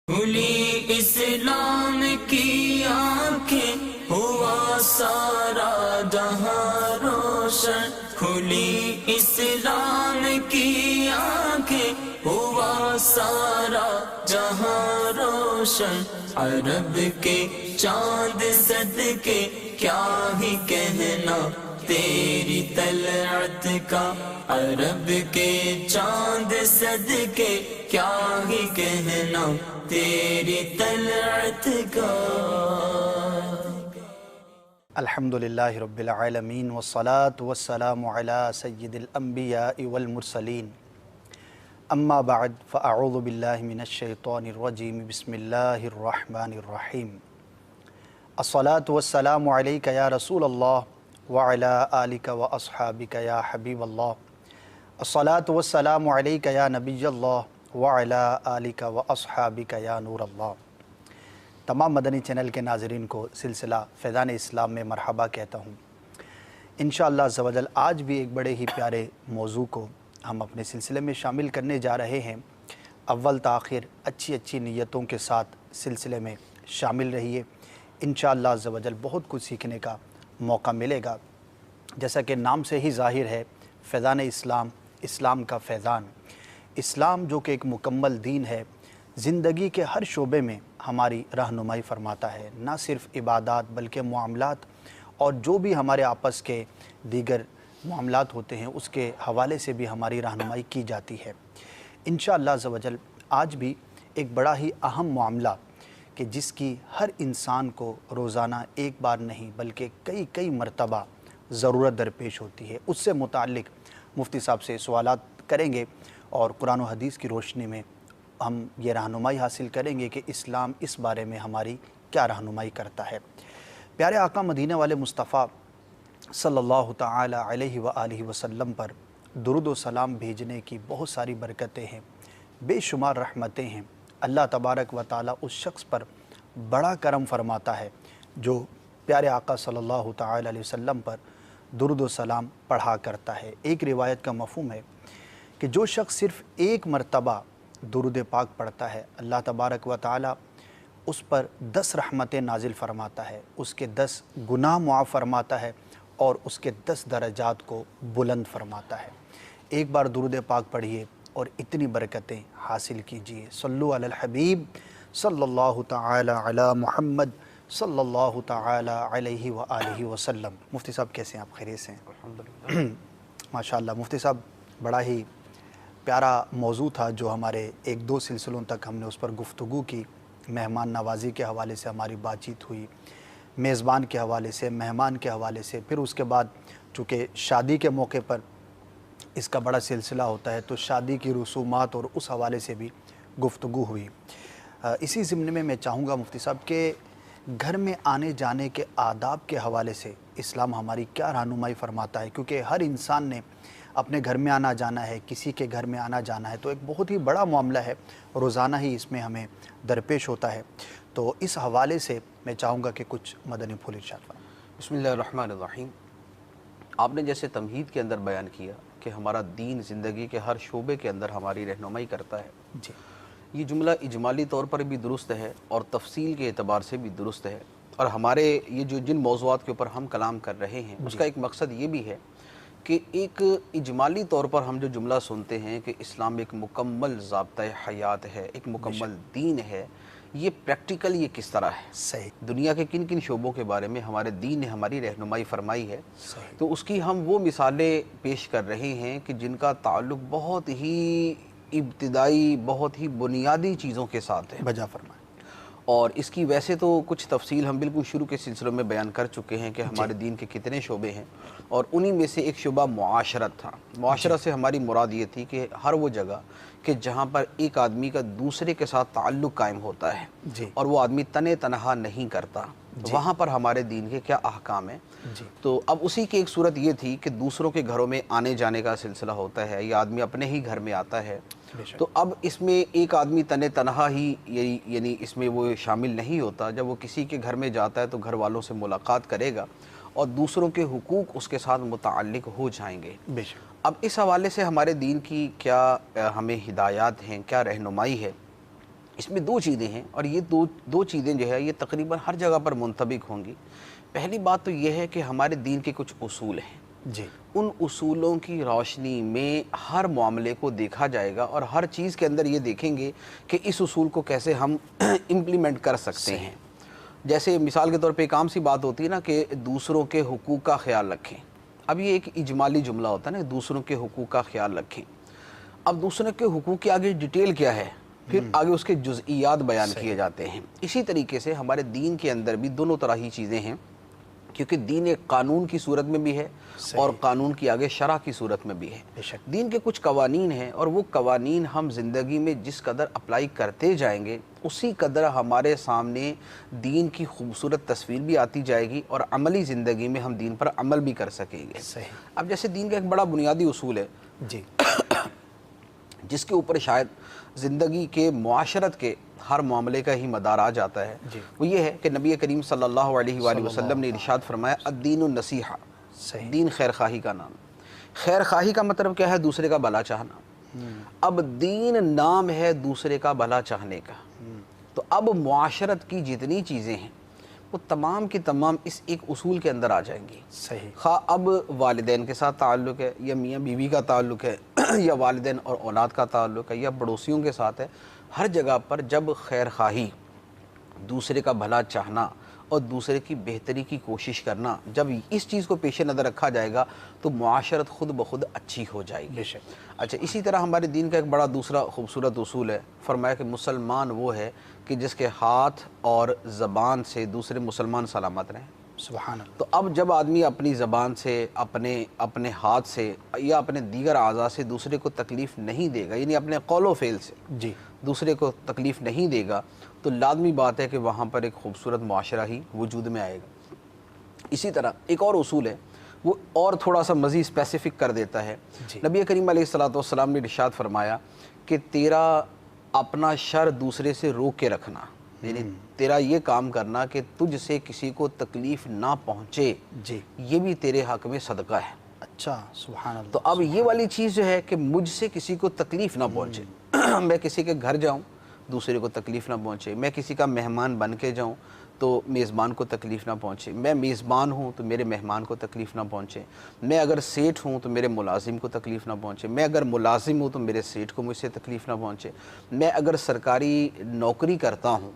کھلی اسلام کی آنکھیں ہوا سارا جہاں روشن، کھلی اسلام کی آنکھیں ہوا سارا جہاں روشن، عرب کے چاند صدقے کیا ہی کہنا تیری طلعت کا، عرب کے چاند صدقے کیا ہی کہنا تیری طلعت کا۔ الحمدللہ رب العالمین والصلاة والسلام علی سید الانبیاء والمرسلین، اما بعد فاعوذ باللہ من الشیطان الرجیم، بسم اللہ الرحمن الرحیم۔ الصلاة والسلام علیک یا رسول اللہ وعلی آلک واصحابک یا حبیب اللہ، الصلاة والسلام علیک یا نبی اللہ وعلی آلک واصحابک یا نور اللہ۔ تمام مدنی چینل کے ناظرین کو سلسلہ فیضان اسلام میں مرحبا کہتا ہوں۔ انشاءاللہ عز و جل آج بھی ایک بڑے ہی پیارے موضوع کو ہم اپنے سلسلے میں شامل کرنے جا رہے ہیں۔ اول تاخیر اچھی نیتوں کے ساتھ سلسلے میں شامل رہیے، انشاءاللہ عز و جل بہت کچھ سیکھنے کا موقع ملے گا۔ جیسا کہ نام سے ہی ظاہر ہے، فیضان اسلام، اسلام کا فیضان، اسلام جو کہ ایک مکمل دین ہے، زندگی کے ہر شعبے میں ہماری رہنمائی فرماتا ہے، نہ صرف عبادات بلکہ معاملات اور جو بھی ہمارے آپس کے دیگر معاملات ہوتے ہیں اس کے حوالے سے بھی ہماری رہنمائی کی جاتی ہے۔ انشاءاللہ عز و جل آج بھی ایک بڑا ہی اہم معاملہ کہ جس کی ہر انسان کو روزانہ ایک بار نہیں بلکہ کئی مرتبہ ضرورت درپیش ہوتی ہے، اس سے متعلق مفتی صاحب سے سوالات کریں گے اور قرآن و حدیث کی روشنی میں ہم یہ رہنمائی حاصل کریں گے کہ اسلام اس بارے میں ہماری کیا رہنمائی کرتا ہے۔ پیارے آقا مدینہ والے مصطفیٰ صلی اللہ تعالی علیہ وآلہ وسلم پر درود و سلام بھیجنے کی بہت ساری برکتیں ہیں، بے شمار رحمتیں ہیں۔ اللہ تبارک و تعالی اس شخص پر بڑا کرم فرماتا ہے جو پیارے آقا صلی اللہ تعالی علیہ وسلم پر درود و سلام پڑھا کرتا ہے۔ ایک روایت کا مفہوم ہے کہ جو شخص صرف ایک مرتبہ درود پاک پڑھتا ہے، اللہ تبارک و تعالی اس پر 10 رحمتیں نازل فرماتا ہے، اس کے 10 گناہ معاف فرماتا ہے اور اس کے 10 درجات کو بلند فرماتا ہے۔ ایک بار درود پاک پڑھیے اور اتنی برکتیں حاصل کیجیے۔ صلو علی الحبیب صلی اللہ تعالی علی محمد صلی اللہ تعالی علیہ وآلہ وسلم۔ مفتی صاحب کیسے ہیں آپ؟ خیریت سے ہیں؟ الحمدللہ ماشاءاللہ۔ مفتی صاحب بڑا ہی پیارا موضوع تھا جو ہمارے 1-2 سلسلوں تک ہم نے اس پر گفتگو کی، مہمان نوازی کے حوالے سے ہماری بات چیت ہوئی، میزبان کے حوالے سے، مہمان کے حوالے سے، پھر اس کے بعد چونکہ شادی کے موقع پر اس کا بڑا سلسلہ ہوتا ہے تو شادی کی رسومات اور اس حوالے سے بھی گفتگو ہوئی۔ اسی ضمن میں میں چاہوں گا مفتی صاحب کہ گھر میں آنے جانے کے آداب کے حوالے سے اسلام ہماری کیا رہنمائی فرماتا ہے، کیونکہ ہر انسان نے اپنے گھر میں آنا جانا ہے، کسی کے گھر میں آنا جانا ہے، تو ایک بہت ہی بڑا معاملہ ہے، روزانہ ہی اس میں ہمیں درپیش ہوتا ہے۔ تو اس حوالے سے میں چاہوں گا کہ کچھ مدنی پھول ارشاد فرمائیں۔ بسم اللہ الرحمن الرحیم۔ آپ نے جیسے تمہید کے اندر بیان کیا کہ ہمارا دین زندگی کے ہر شعبے کے اندر ہماری رہنمائی کرتا ہے، جی، یہ جملہ اجمالی طور پر بھی درست ہے اور تفصیل کے اعتبار سے بھی درست ہے، اور ہمارے یہ جن موضوعات کے اوپر ہم کلام کر رہے ہیں اس کا ایک مقصد یہ بھی ہے کہ ایک اجمالی طور پر ہم جو جملہ سنتے ہیں کہ اسلام ایک مکمل ضابطۂ حیات ہے، ایک مکمل دین ہے، یہ پریکٹیکل یہ کس طرح ہے، صحیح، دنیا کے کن شعبوں کے بارے میں ہمارے دین نے ہماری رہنمائی فرمائی ہے، صحیح، تو اس کی ہم وہ مثالیں پیش کر رہے ہیں کہ جن کا تعلق بہت ہی ابتدائی، بہت ہی بنیادی چیزوں کے ساتھ ہے، بجا فرمائیں۔ اور اس کی ویسے تو کچھ تفصیل ہم بالکل شروع کے سلسلوں میں بیان کر چکے ہیں کہ ہمارے دین کے کتنے شعبے ہیں، اور انہی میں سے ایک شعبہ معاشرت تھا۔ معاشرت سے ہماری مراد یہ تھی کہ ہر وہ جگہ کہ جہاں پر ایک آدمی کا دوسرے کے ساتھ تعلق قائم ہوتا ہے جی، اور وہ آدمی تنہا نہیں کرتا، وہاں پر ہمارے دین کے کیا احکام ہیں۔ جی، تو اب اسی کی ایک صورت یہ تھی کہ دوسروں کے گھروں میں آنے جانے کا سلسلہ ہوتا ہے یا آدمی اپنے ہی گھر میں آتا ہے، بے شک، تو اب اس میں ایک آدمی تنہا ہی یعنی اس میں وہ شامل نہیں ہوتا، جب وہ کسی کے گھر میں جاتا ہے تو گھر والوں سے ملاقات کرے گا اور دوسروں کے حقوق اس کے ساتھ متعلق ہو جائیں گے۔ بے شک، اب اس حوالے سے ہمارے دین کی کیا ہمیں ہدایات ہیں، کیا رہنمائی ہے، اس میں دو چیزیں ہیں اور یہ دو چیزیں جو ہے یہ تقریباً ہر جگہ پر منطبق ہوں گی۔ پہلی بات تو یہ ہے کہ ہمارے دین کے کچھ اصول ہیں، جی، ان اصولوں کی روشنی میں ہر معاملے کو دیکھا جائے گا اور ہر چیز کے اندر یہ دیکھیں گے کہ اس اصول کو کیسے ہم امپلیمنٹ کر سکتے ہیں۔ جیسے مثال کے طور پہ ایک عام سی بات ہوتی ہے نا کہ دوسروں کے حقوق کا خیال رکھیں۔ اب یہ ایک اجمالی جملہ ہوتا ہے نا، دوسروں کے حقوق کا خیال رکھیں۔ اب دوسروں کے حقوق کی آگے ڈیٹیل کیا ہے، پھر آگے اس کے جزئیات بیان کیے جاتے ہیں۔ اسی طریقے سے ہمارے دین کے اندر بھی دونوں طرح ہی چیزیں ہیں، کیونکہ دین ایک قانون کی صورت میں بھی ہے اور قانون کی آگے شرع کی صورت میں بھی ہے۔ دین کے کچھ قوانین ہیں اور وہ قوانین ہم زندگی میں جس قدر اپلائی کرتے جائیں گے اسی قدر ہمارے سامنے دین کی خوبصورت تصویر بھی آتی جائے گی اور عملی زندگی میں ہم دین پر عمل بھی کر سکیں گے۔ اب جیسے دین کا ایک بڑا بنیادی اصول ہے جی، جس کے اوپر شاید زندگی کے معاشرت کے ہر معاملے کا ہی مدار آ جاتا ہے، وہ یہ ہے کہ نبی کریم صلی اللہ علیہ وآلہ وسلم نے ارشاد فرمایا الدین النصیحہ، دین خیر خواہی کا نام۔ خیر خواہی کا مطلب کیا ہے؟ دوسرے کا بھلا چاہنا۔ اب دین نام ہے دوسرے کا بھلا چاہنے کا، تو اب معاشرت کی جتنی چیزیں ہیں وہ تمام کی تمام اس ایک اصول کے اندر آ جائیں گی۔ صحیح۔ خواہ اب والدین کے ساتھ تعلق ہے یا میاں بیوی کا تعلق ہے یا والدین اور اولاد کا تعلق ہے یا پڑوسیوں کے ساتھ ہے، ہر جگہ پر جب خیر خواہی، دوسرے کا بھلا چاہنا اور دوسرے کی بہتری کی کوشش کرنا، جب اس چیز کو پیش نظر رکھا جائے گا تو معاشرت خود بخود اچھی ہو جائے گی۔ اچھا، اسی طرح ہمارے دین کا ایک بڑا دوسرا خوبصورت اصول ہے، فرمایا کہ مسلمان وہ ہے کہ جس کے ہاتھ اور زبان سے دوسرے مسلمان سلامت رہیں۔ سبحان اللہ۔ تو اب جب آدمی اپنی زبان سے، اپنے ہاتھ سے یا اپنے دیگر اعضاء سے دوسرے کو تکلیف نہیں دے گا، یعنی اپنے قول و فعل سے جی، دوسرے کو تکلیف نہیں دے گا، تو لازمی بات ہے کہ وہاں پر ایک خوبصورت معاشرہ ہی وجود میں آئے گا۔ اسی طرح ایک اور اصول ہے، وہ اور تھوڑا سا مزید اسپیسیفک کر دیتا ہے۔ نبی کریم علیہ الصلوۃ نے ارشاد فرمایا کہ تیرا اپنا شر دوسرے سے روک کے رکھنا، یعنی تیرا یہ کام کرنا کہ تجھ سے کسی کو تکلیف نہ پہنچے، جی، یہ بھی تیرے حق میں صدقہ ہے۔ اچھا، سبحان اللہ۔ تو اب یہ والی چیز جو ہے کہ مجھ سے کسی کو تکلیف نہ پہنچے، میں کسی کے گھر جاؤں دوسرے کو تکلیف نہ پہنچے، میں کسی کا مہمان بن کے جاؤں تو میزبان کو تکلیف نہ پہنچے، میں میزبان ہوں تو میرے مہمان کو تکلیف نہ پہنچے، میں اگر سیٹھ ہوں تو میرے ملازم کو تکلیف نہ پہنچے، میں اگر ملازم ہوں تو میرے سیٹھ کو مجھ سے تکلیف نہ پہنچے، میں اگر سرکاری نوکری کرتا ہوں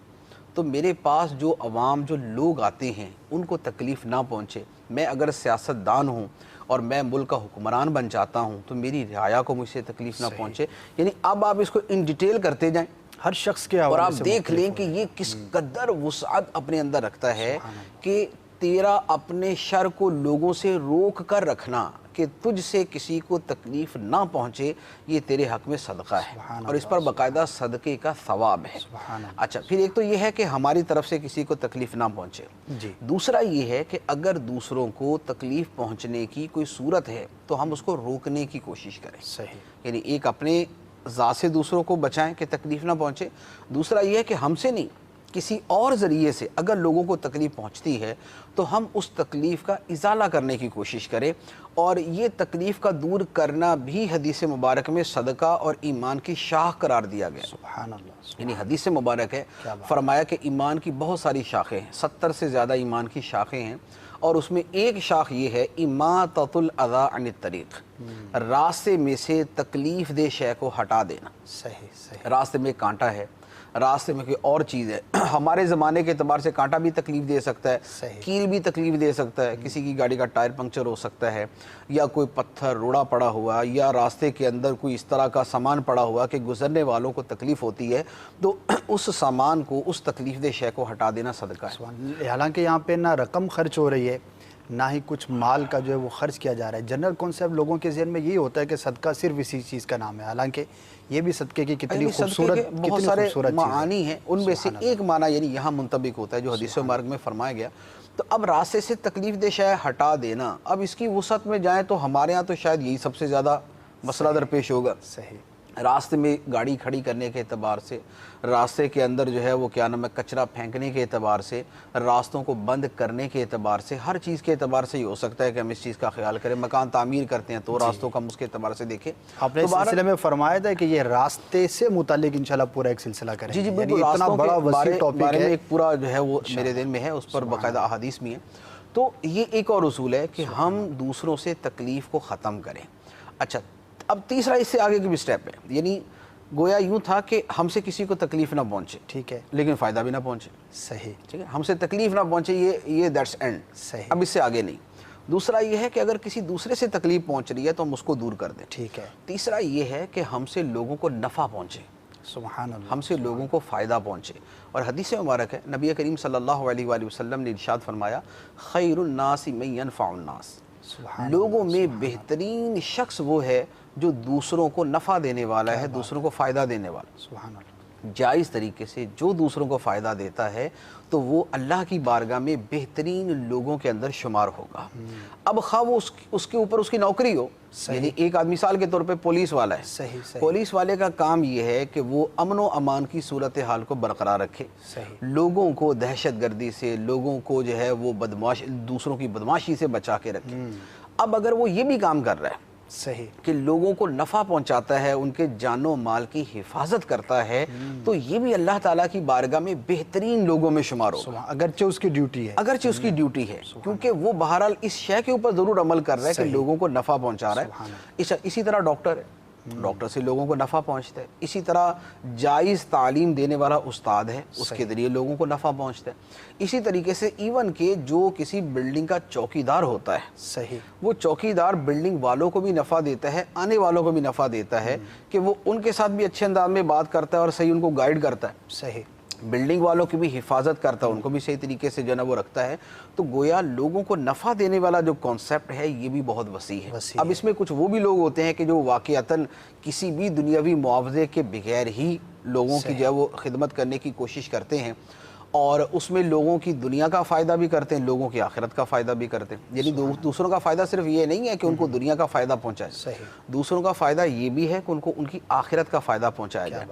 تو میرے پاس جو عوام، جو لوگ آتے ہیں ان کو تکلیف نہ پہنچے، میں اگر سیاستدان ہوں اور میں ملک کا حکمران بن جاتا ہوں تو میری رعایا کو مجھ سے تکلیف نہ پہنچے۔ یعنی اب آپ اس کو ان ڈیٹیل کرتے جائیں ہر شخص کے اور حوالے آپ سے دیکھ لیں کہ یہ کس قدر وسعت اپنے اندر رکھتا ہے کہ تیرا اپنے شر کو لوگوں سے روک کر رکھنا کہ تجھ سے کسی کو تکلیف نہ پہنچے، یہ تیرے حق میں صدقہ ہے اور اس پر باقاعدہ صدقے کا ثواب ہے۔ اچھا، پھر ایک تو یہ ہے کہ ہماری طرف سے کسی کو تکلیف نہ پہنچے، دوسرا یہ ہے کہ اگر دوسروں کو تکلیف پہنچنے کی کوئی صورت ہے تو ہم اس کو روکنے کی کوشش کریں۔ صحیح، یعنی ایک اپنے ذات سے دوسروں کو بچائیں کہ تکلیف نہ پہنچے، دوسرا یہ ہے کہ ہم سے نہیں کسی اور ذریعے سے اگر لوگوں کو تکلیف پہنچتی ہے تو ہم اس تکلیف کا ازالہ کرنے کی کوشش کریں، اور یہ تکلیف کا دور کرنا بھی حدیث مبارک میں صدقہ اور ایمان کی شاخ قرار دیا گیا۔ سبحان اللہ۔ یعنی حدیث مبارک ہے، فرمایا کہ ایمان کی بہت ساری شاخیں ہیں، 70 سے زیادہ ایمان کی شاخیں ہیں، اور اس میں ایک شاخ یہ ہے اماطۃ الاذی عن الطریق، راستے میں سے تکلیف دہ شے کو ہٹا دینا۔ صحیح، راستے میں کانٹا ہے، راستے میں کوئی اور چیز ہے، ہمارے زمانے کے اعتبار سے کانٹا بھی تکلیف دے سکتا ہے، کیل بھی تکلیف دے سکتا ہے، کسی کی گاڑی کا ٹائر پنکچر ہو سکتا ہے، یا کوئی پتھر روڑا پڑا ہوا، یا راستے کے اندر کوئی اس طرح کا سامان پڑا ہوا کہ گزرنے والوں کو تکلیف ہوتی ہے، تو اس سامان کو، اس تکلیف دہ شے کو ہٹا دینا صدقہ ہے۔ حالانکہ یہاں پہ نہ رقم خرچ ہو رہی ہے نہ ہی کچھ مال کا جو ہے وہ خرچ کیا جا رہا ہے۔ جنرل کانسیپٹ لوگوں کے ذہن میں یہی ہوتا ہے کہ صدقہ صرف اسی چیز کا نام ہے، حالانکہ یہ بھی صدقے کی کتنی خوبصورت، بہت سارے معانی ہیں، ان میں سے ایک معنی یعنی یہاں منطبق ہوتا ہے جو حدیث مبارک میں فرمایا گیا۔ تو اب راستے سے تکلیف دہ شے ہٹا دینا، اب اس کی وسعت میں جائیں تو ہمارے ہاں تو شاید یہی سب سے زیادہ مسئلہ درپیش ہوگا۔ صحیح، راستے میں گاڑی کھڑی کرنے کے اعتبار سے، راستے کے اندر جو ہے وہ کیا نام ہے کچرا پھینکنے کے اعتبار سے، راستوں کو بند کرنے کے اعتبار سے، ہر چیز کے اعتبار سے یہ ہو سکتا ہے کہ ہم اس چیز کا خیال کریں۔ مکان تعمیر کرتے ہیں تو راستوں کا ہم اس کے اعتبار سے دیکھیں۔ آپ نے اس سلسلے میں فرمایا تھا کہ یہ راستے سے متعلق انشاءاللہ پورا ایک سلسلہ کریں گے۔ جی یعنی بالکل، اتنا بڑا وسیع ٹاپک بارے میں ہے، ایک پورا جو ہے وہ میرے ذہن میں ہے، اس پر باقاعدہ احادیث بھی ہیں۔ تو یہ ایک اور اصول ہے کہ ہم دوسروں سے تکلیف کو ختم کریں۔ اچھا، اب تیسرا اس سے آگے کی بھی سٹیپ ہے، یعنی گویا یوں تھا کہ ہم سے کسی کو تکلیف نہ پہنچے، ٹھیک ہے، لیکن فائدہ بھی نہ پہنچے، صحیح، ٹھیک ہے، ہم سے تکلیف نہ پہنچے، یہ دیٹس اینڈ، صحیح، اب اس سے آگے نہیں۔ دوسرا یہ ہے کہ اگر کسی دوسرے سے تکلیف پہنچ رہی ہے تو ہم اس کو دور کر دیں، ٹھیک ہے، تیسرا یہ ہے کہ ہم سے لوگوں کو نفع پہنچے، سبحان اللہ، ہم سے لوگوں کو فائدہ پہنچے۔ اور حدیث مبارک ہے، نبی کریم صلی اللہ علیہ وآلہ وسلم نے ارشاد فرمایا، خیر الناس من ینفع الناس، سبحان لوگوں میں بہترین شخص وہ ہے جو دوسروں کو نفع دینے والا ہے، دوسروں کو فائدہ دینے والا۔ سبحان اللہ، جائز طریقے سے جو دوسروں کو فائدہ دیتا ہے تو وہ اللہ کی بارگاہ میں بہترین لوگوں کے اندر شمار ہوگا۔ اب خواہ وہ اس کے اوپر اس کی نوکری ہو، یعنی ایک آدمی مثال کے طور پہ پولیس والا ہے، صحیح، صحیح، پولیس والے کا کام یہ ہے کہ وہ امن و امان کی صورتحال کو برقرار رکھے، صحیح، لوگوں کو دہشت گردی سے، لوگوں کو جو ہے وہ دوسروں کی بدماشی سے بچا کے رکھے۔ اب اگر وہ یہ بھی کام کر رہا ہے صحیح، کہ لوگوں کو نفع پہنچاتا ہے، ان کے جان و مال کی حفاظت کرتا ہے، تو یہ بھی اللہ تعالیٰ کی بارگاہ میں بہترین لوگوں میں شمار ہوگا، اگرچہ اس کی ڈیوٹی ہے، اگرچہ اس کی ڈیوٹی ہے، کیونکہ وہ بہرحال اس شے کے اوپر ضرور عمل کر رہا ہے کہ لوگوں کو نفع پہنچا رہا ہے۔ اسی طرح ڈاکٹر ہے، ڈاکٹر سے لوگوں کو نفع پہنچتا ہے۔ اسی طرح جائز تعلیم دینے والا استاد ہے، اس کے ذریعے لوگوں کو نفع پہنچتا ہے۔ اسی طریقے سے ایون کہ جو کسی بلڈنگ کا چوکیدار ہوتا ہے، صحیح، وہ چوکیدار بلڈنگ والوں کو بھی نفع دیتا ہے، آنے والوں کو بھی نفع دیتا ہے کہ وہ ان کے ساتھ بھی اچھے انداز میں بات کرتا ہے اور صحیح ان کو گائیڈ کرتا ہے، صحیح، بلڈنگ والوں کی بھی حفاظت کرتا ہے، ان کو بھی صحیح طریقے سے جو ہے وہ رکھتا ہے۔ تو گویا لوگوں کو نفع دینے والا جو کانسیپٹ ہے یہ بھی بہت وسیع ہے۔ اب اس میں کچھ وہ بھی لوگ ہوتے ہیں کہ جو واقعتاً کسی بھی دنیاوی معاوضے کے بغیر ہی لوگوں کی جو ہے وہ خدمت کرنے کی کوشش کرتے ہیں، اور اس میں لوگوں کی دنیا کا فائدہ بھی کرتے ہیں، لوگوں کی آخرت کا فائدہ بھی کرتے ہیں۔ یعنی دوسروں کا فائدہ صرف یہ نہیں ہے کہ ان کو دنیا کا فائدہ پہنچائے، صحیح، دوسروں کا فائدہ یہ بھی ہے کہ ان کو ان کی آخرت کا فائدہ پہنچایا جائے۔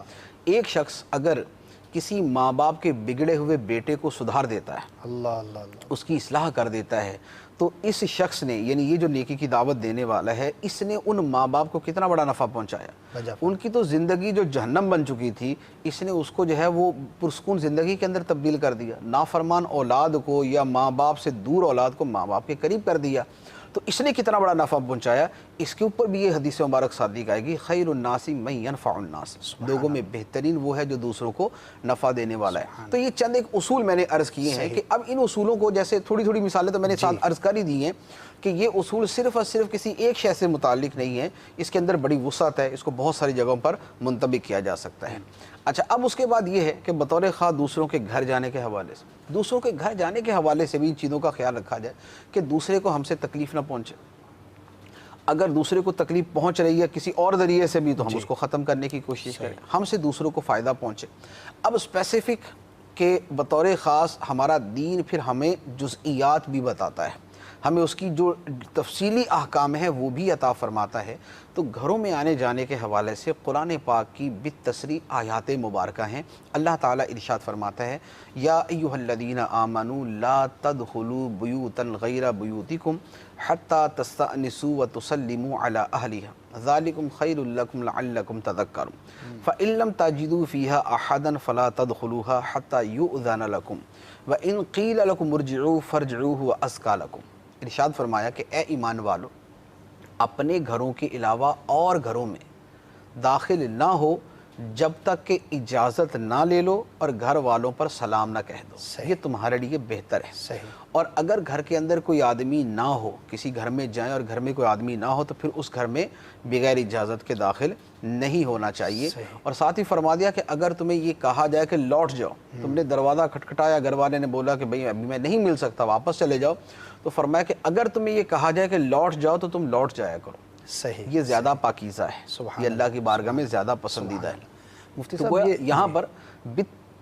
ایک شخص اگر کسی ماں باپ کے بگڑے ہوئے بیٹے کو سدھار دیتا ہے، اللہ اللہ اللہ، اس کی اصلاح کر دیتا ہے، تو اس شخص نے، یعنی یہ جو نیکی کی دعوت دینے والا ہے، اس نے ان ماں باپ کو کتنا بڑا نفع پہنچایا۔ ان کی تو زندگی جو جہنم بن چکی تھی، اس نے اس کو جو ہے وہ پرسکون زندگی کے اندر تبدیل کر دیا۔ نافرمان اولاد کو یا ماں باپ سے دور اولاد کو ماں باپ کے قریب کر دیا، تو اس نے کتنا بڑا نفع پہنچایا۔ اس کے اوپر بھی یہ حدیث مبارک صادق آئے گی، خیر الناس من ینفع الناس، لوگوں میں بہترین وہ ہے جو دوسروں کو نفع دینے والا ہے۔ تو یہ چند ایک اصول میں نے عرض کیے ہیں کہ اب ان اصولوں کو جیسے تھوڑی تھوڑی مثالیں تو میں نے ساتھ عرض کر ہی دی ہیں کہ یہ اصول صرف اور صرف کسی ایک شے سے متعلق نہیں ہے، اس کے اندر بڑی وسعت ہے، اس کو بہت ساری جگہوں پر منطبق کیا جا سکتا ہے۔ اچھا، اب اس کے بعد یہ ہے کہ بطور خاص دوسروں کے گھر جانے کے حوالے سے، دوسروں کے گھر جانے کے حوالے سے بھی ان چیزوں کا خیال رکھا جائے کہ دوسرے کو ہم سے تکلیف نہ پہنچے۔ اگر دوسرے کو تکلیف پہنچ رہی ہے کسی اور ذریعے سے بھی تو ہم اس کو ختم کرنے کی کوشش کریں، ہم سے دوسروں کو فائدہ پہنچے۔ اب اسپیسیفک کہ بطور خاص ہمارا دین پھر ہمیں جزئیات بھی بتاتا ہے، ہمیں اس کی جو تفصیلی احکام ہے وہ بھی عطا فرماتا ہے۔ تو گھروں میں آنے جانے کے حوالے سے قرآن پاک کی بالتصریح آیات مبارکہ ہیں۔ اللہ تعالیٰ ارشاد فرماتا ہے، یا ایھا الذین آمنوا لا تدخلوا بیوتا غیر بیوتکم حتی تستأنسوا وتسلموا علی اہلہا ذالکم خیر لکم لعلکم تذکرون فإن لم تجدوا فیہا احدا فلا تدخلوها حتی یؤذن لکم وإن قیل لکم ارجعوا فارجعوا هو ازکی لکم۔ ارشاد فرمایا کہ اے ایمان والو، اپنے گھروں کے علاوہ اور گھروں میں داخل نہ ہو جب تک کہ اجازت نہ لے لو اور گھر والوں پر سلام نہ کہہ دو، یہ تمہارے لیے بہتر ہے۔ صحیح، اور اگر گھر کے اندر کوئی آدمی نہ ہو، کسی گھر میں جائیں اور گھر میں کوئی آدمی نہ ہو تو پھر اس گھر میں بغیر اجازت کے داخل نہیں ہونا چاہیے۔ اور ساتھ ہی فرما دیا کہ اگر تمہیں یہ کہا جائے کہ لوٹ جاؤ، تم نے دروازہ کھٹکھٹایا، گھر والے نے بولا کہ بھئی ابھی میں نہیں مل سکتا، واپس چلے جاؤ، تو فرمایا کہ اگر تمہیں یہ کہا جائے کہ لوٹ جاؤ تو تم لوٹ جایا کرو، صحیح، یہ زیادہ پاکیزہ ہے، یہ اللہ کی بارگاہ میں زیادہ پسندیدہ ہے۔ مفتی تو صاحب گویا یہ یہاں پر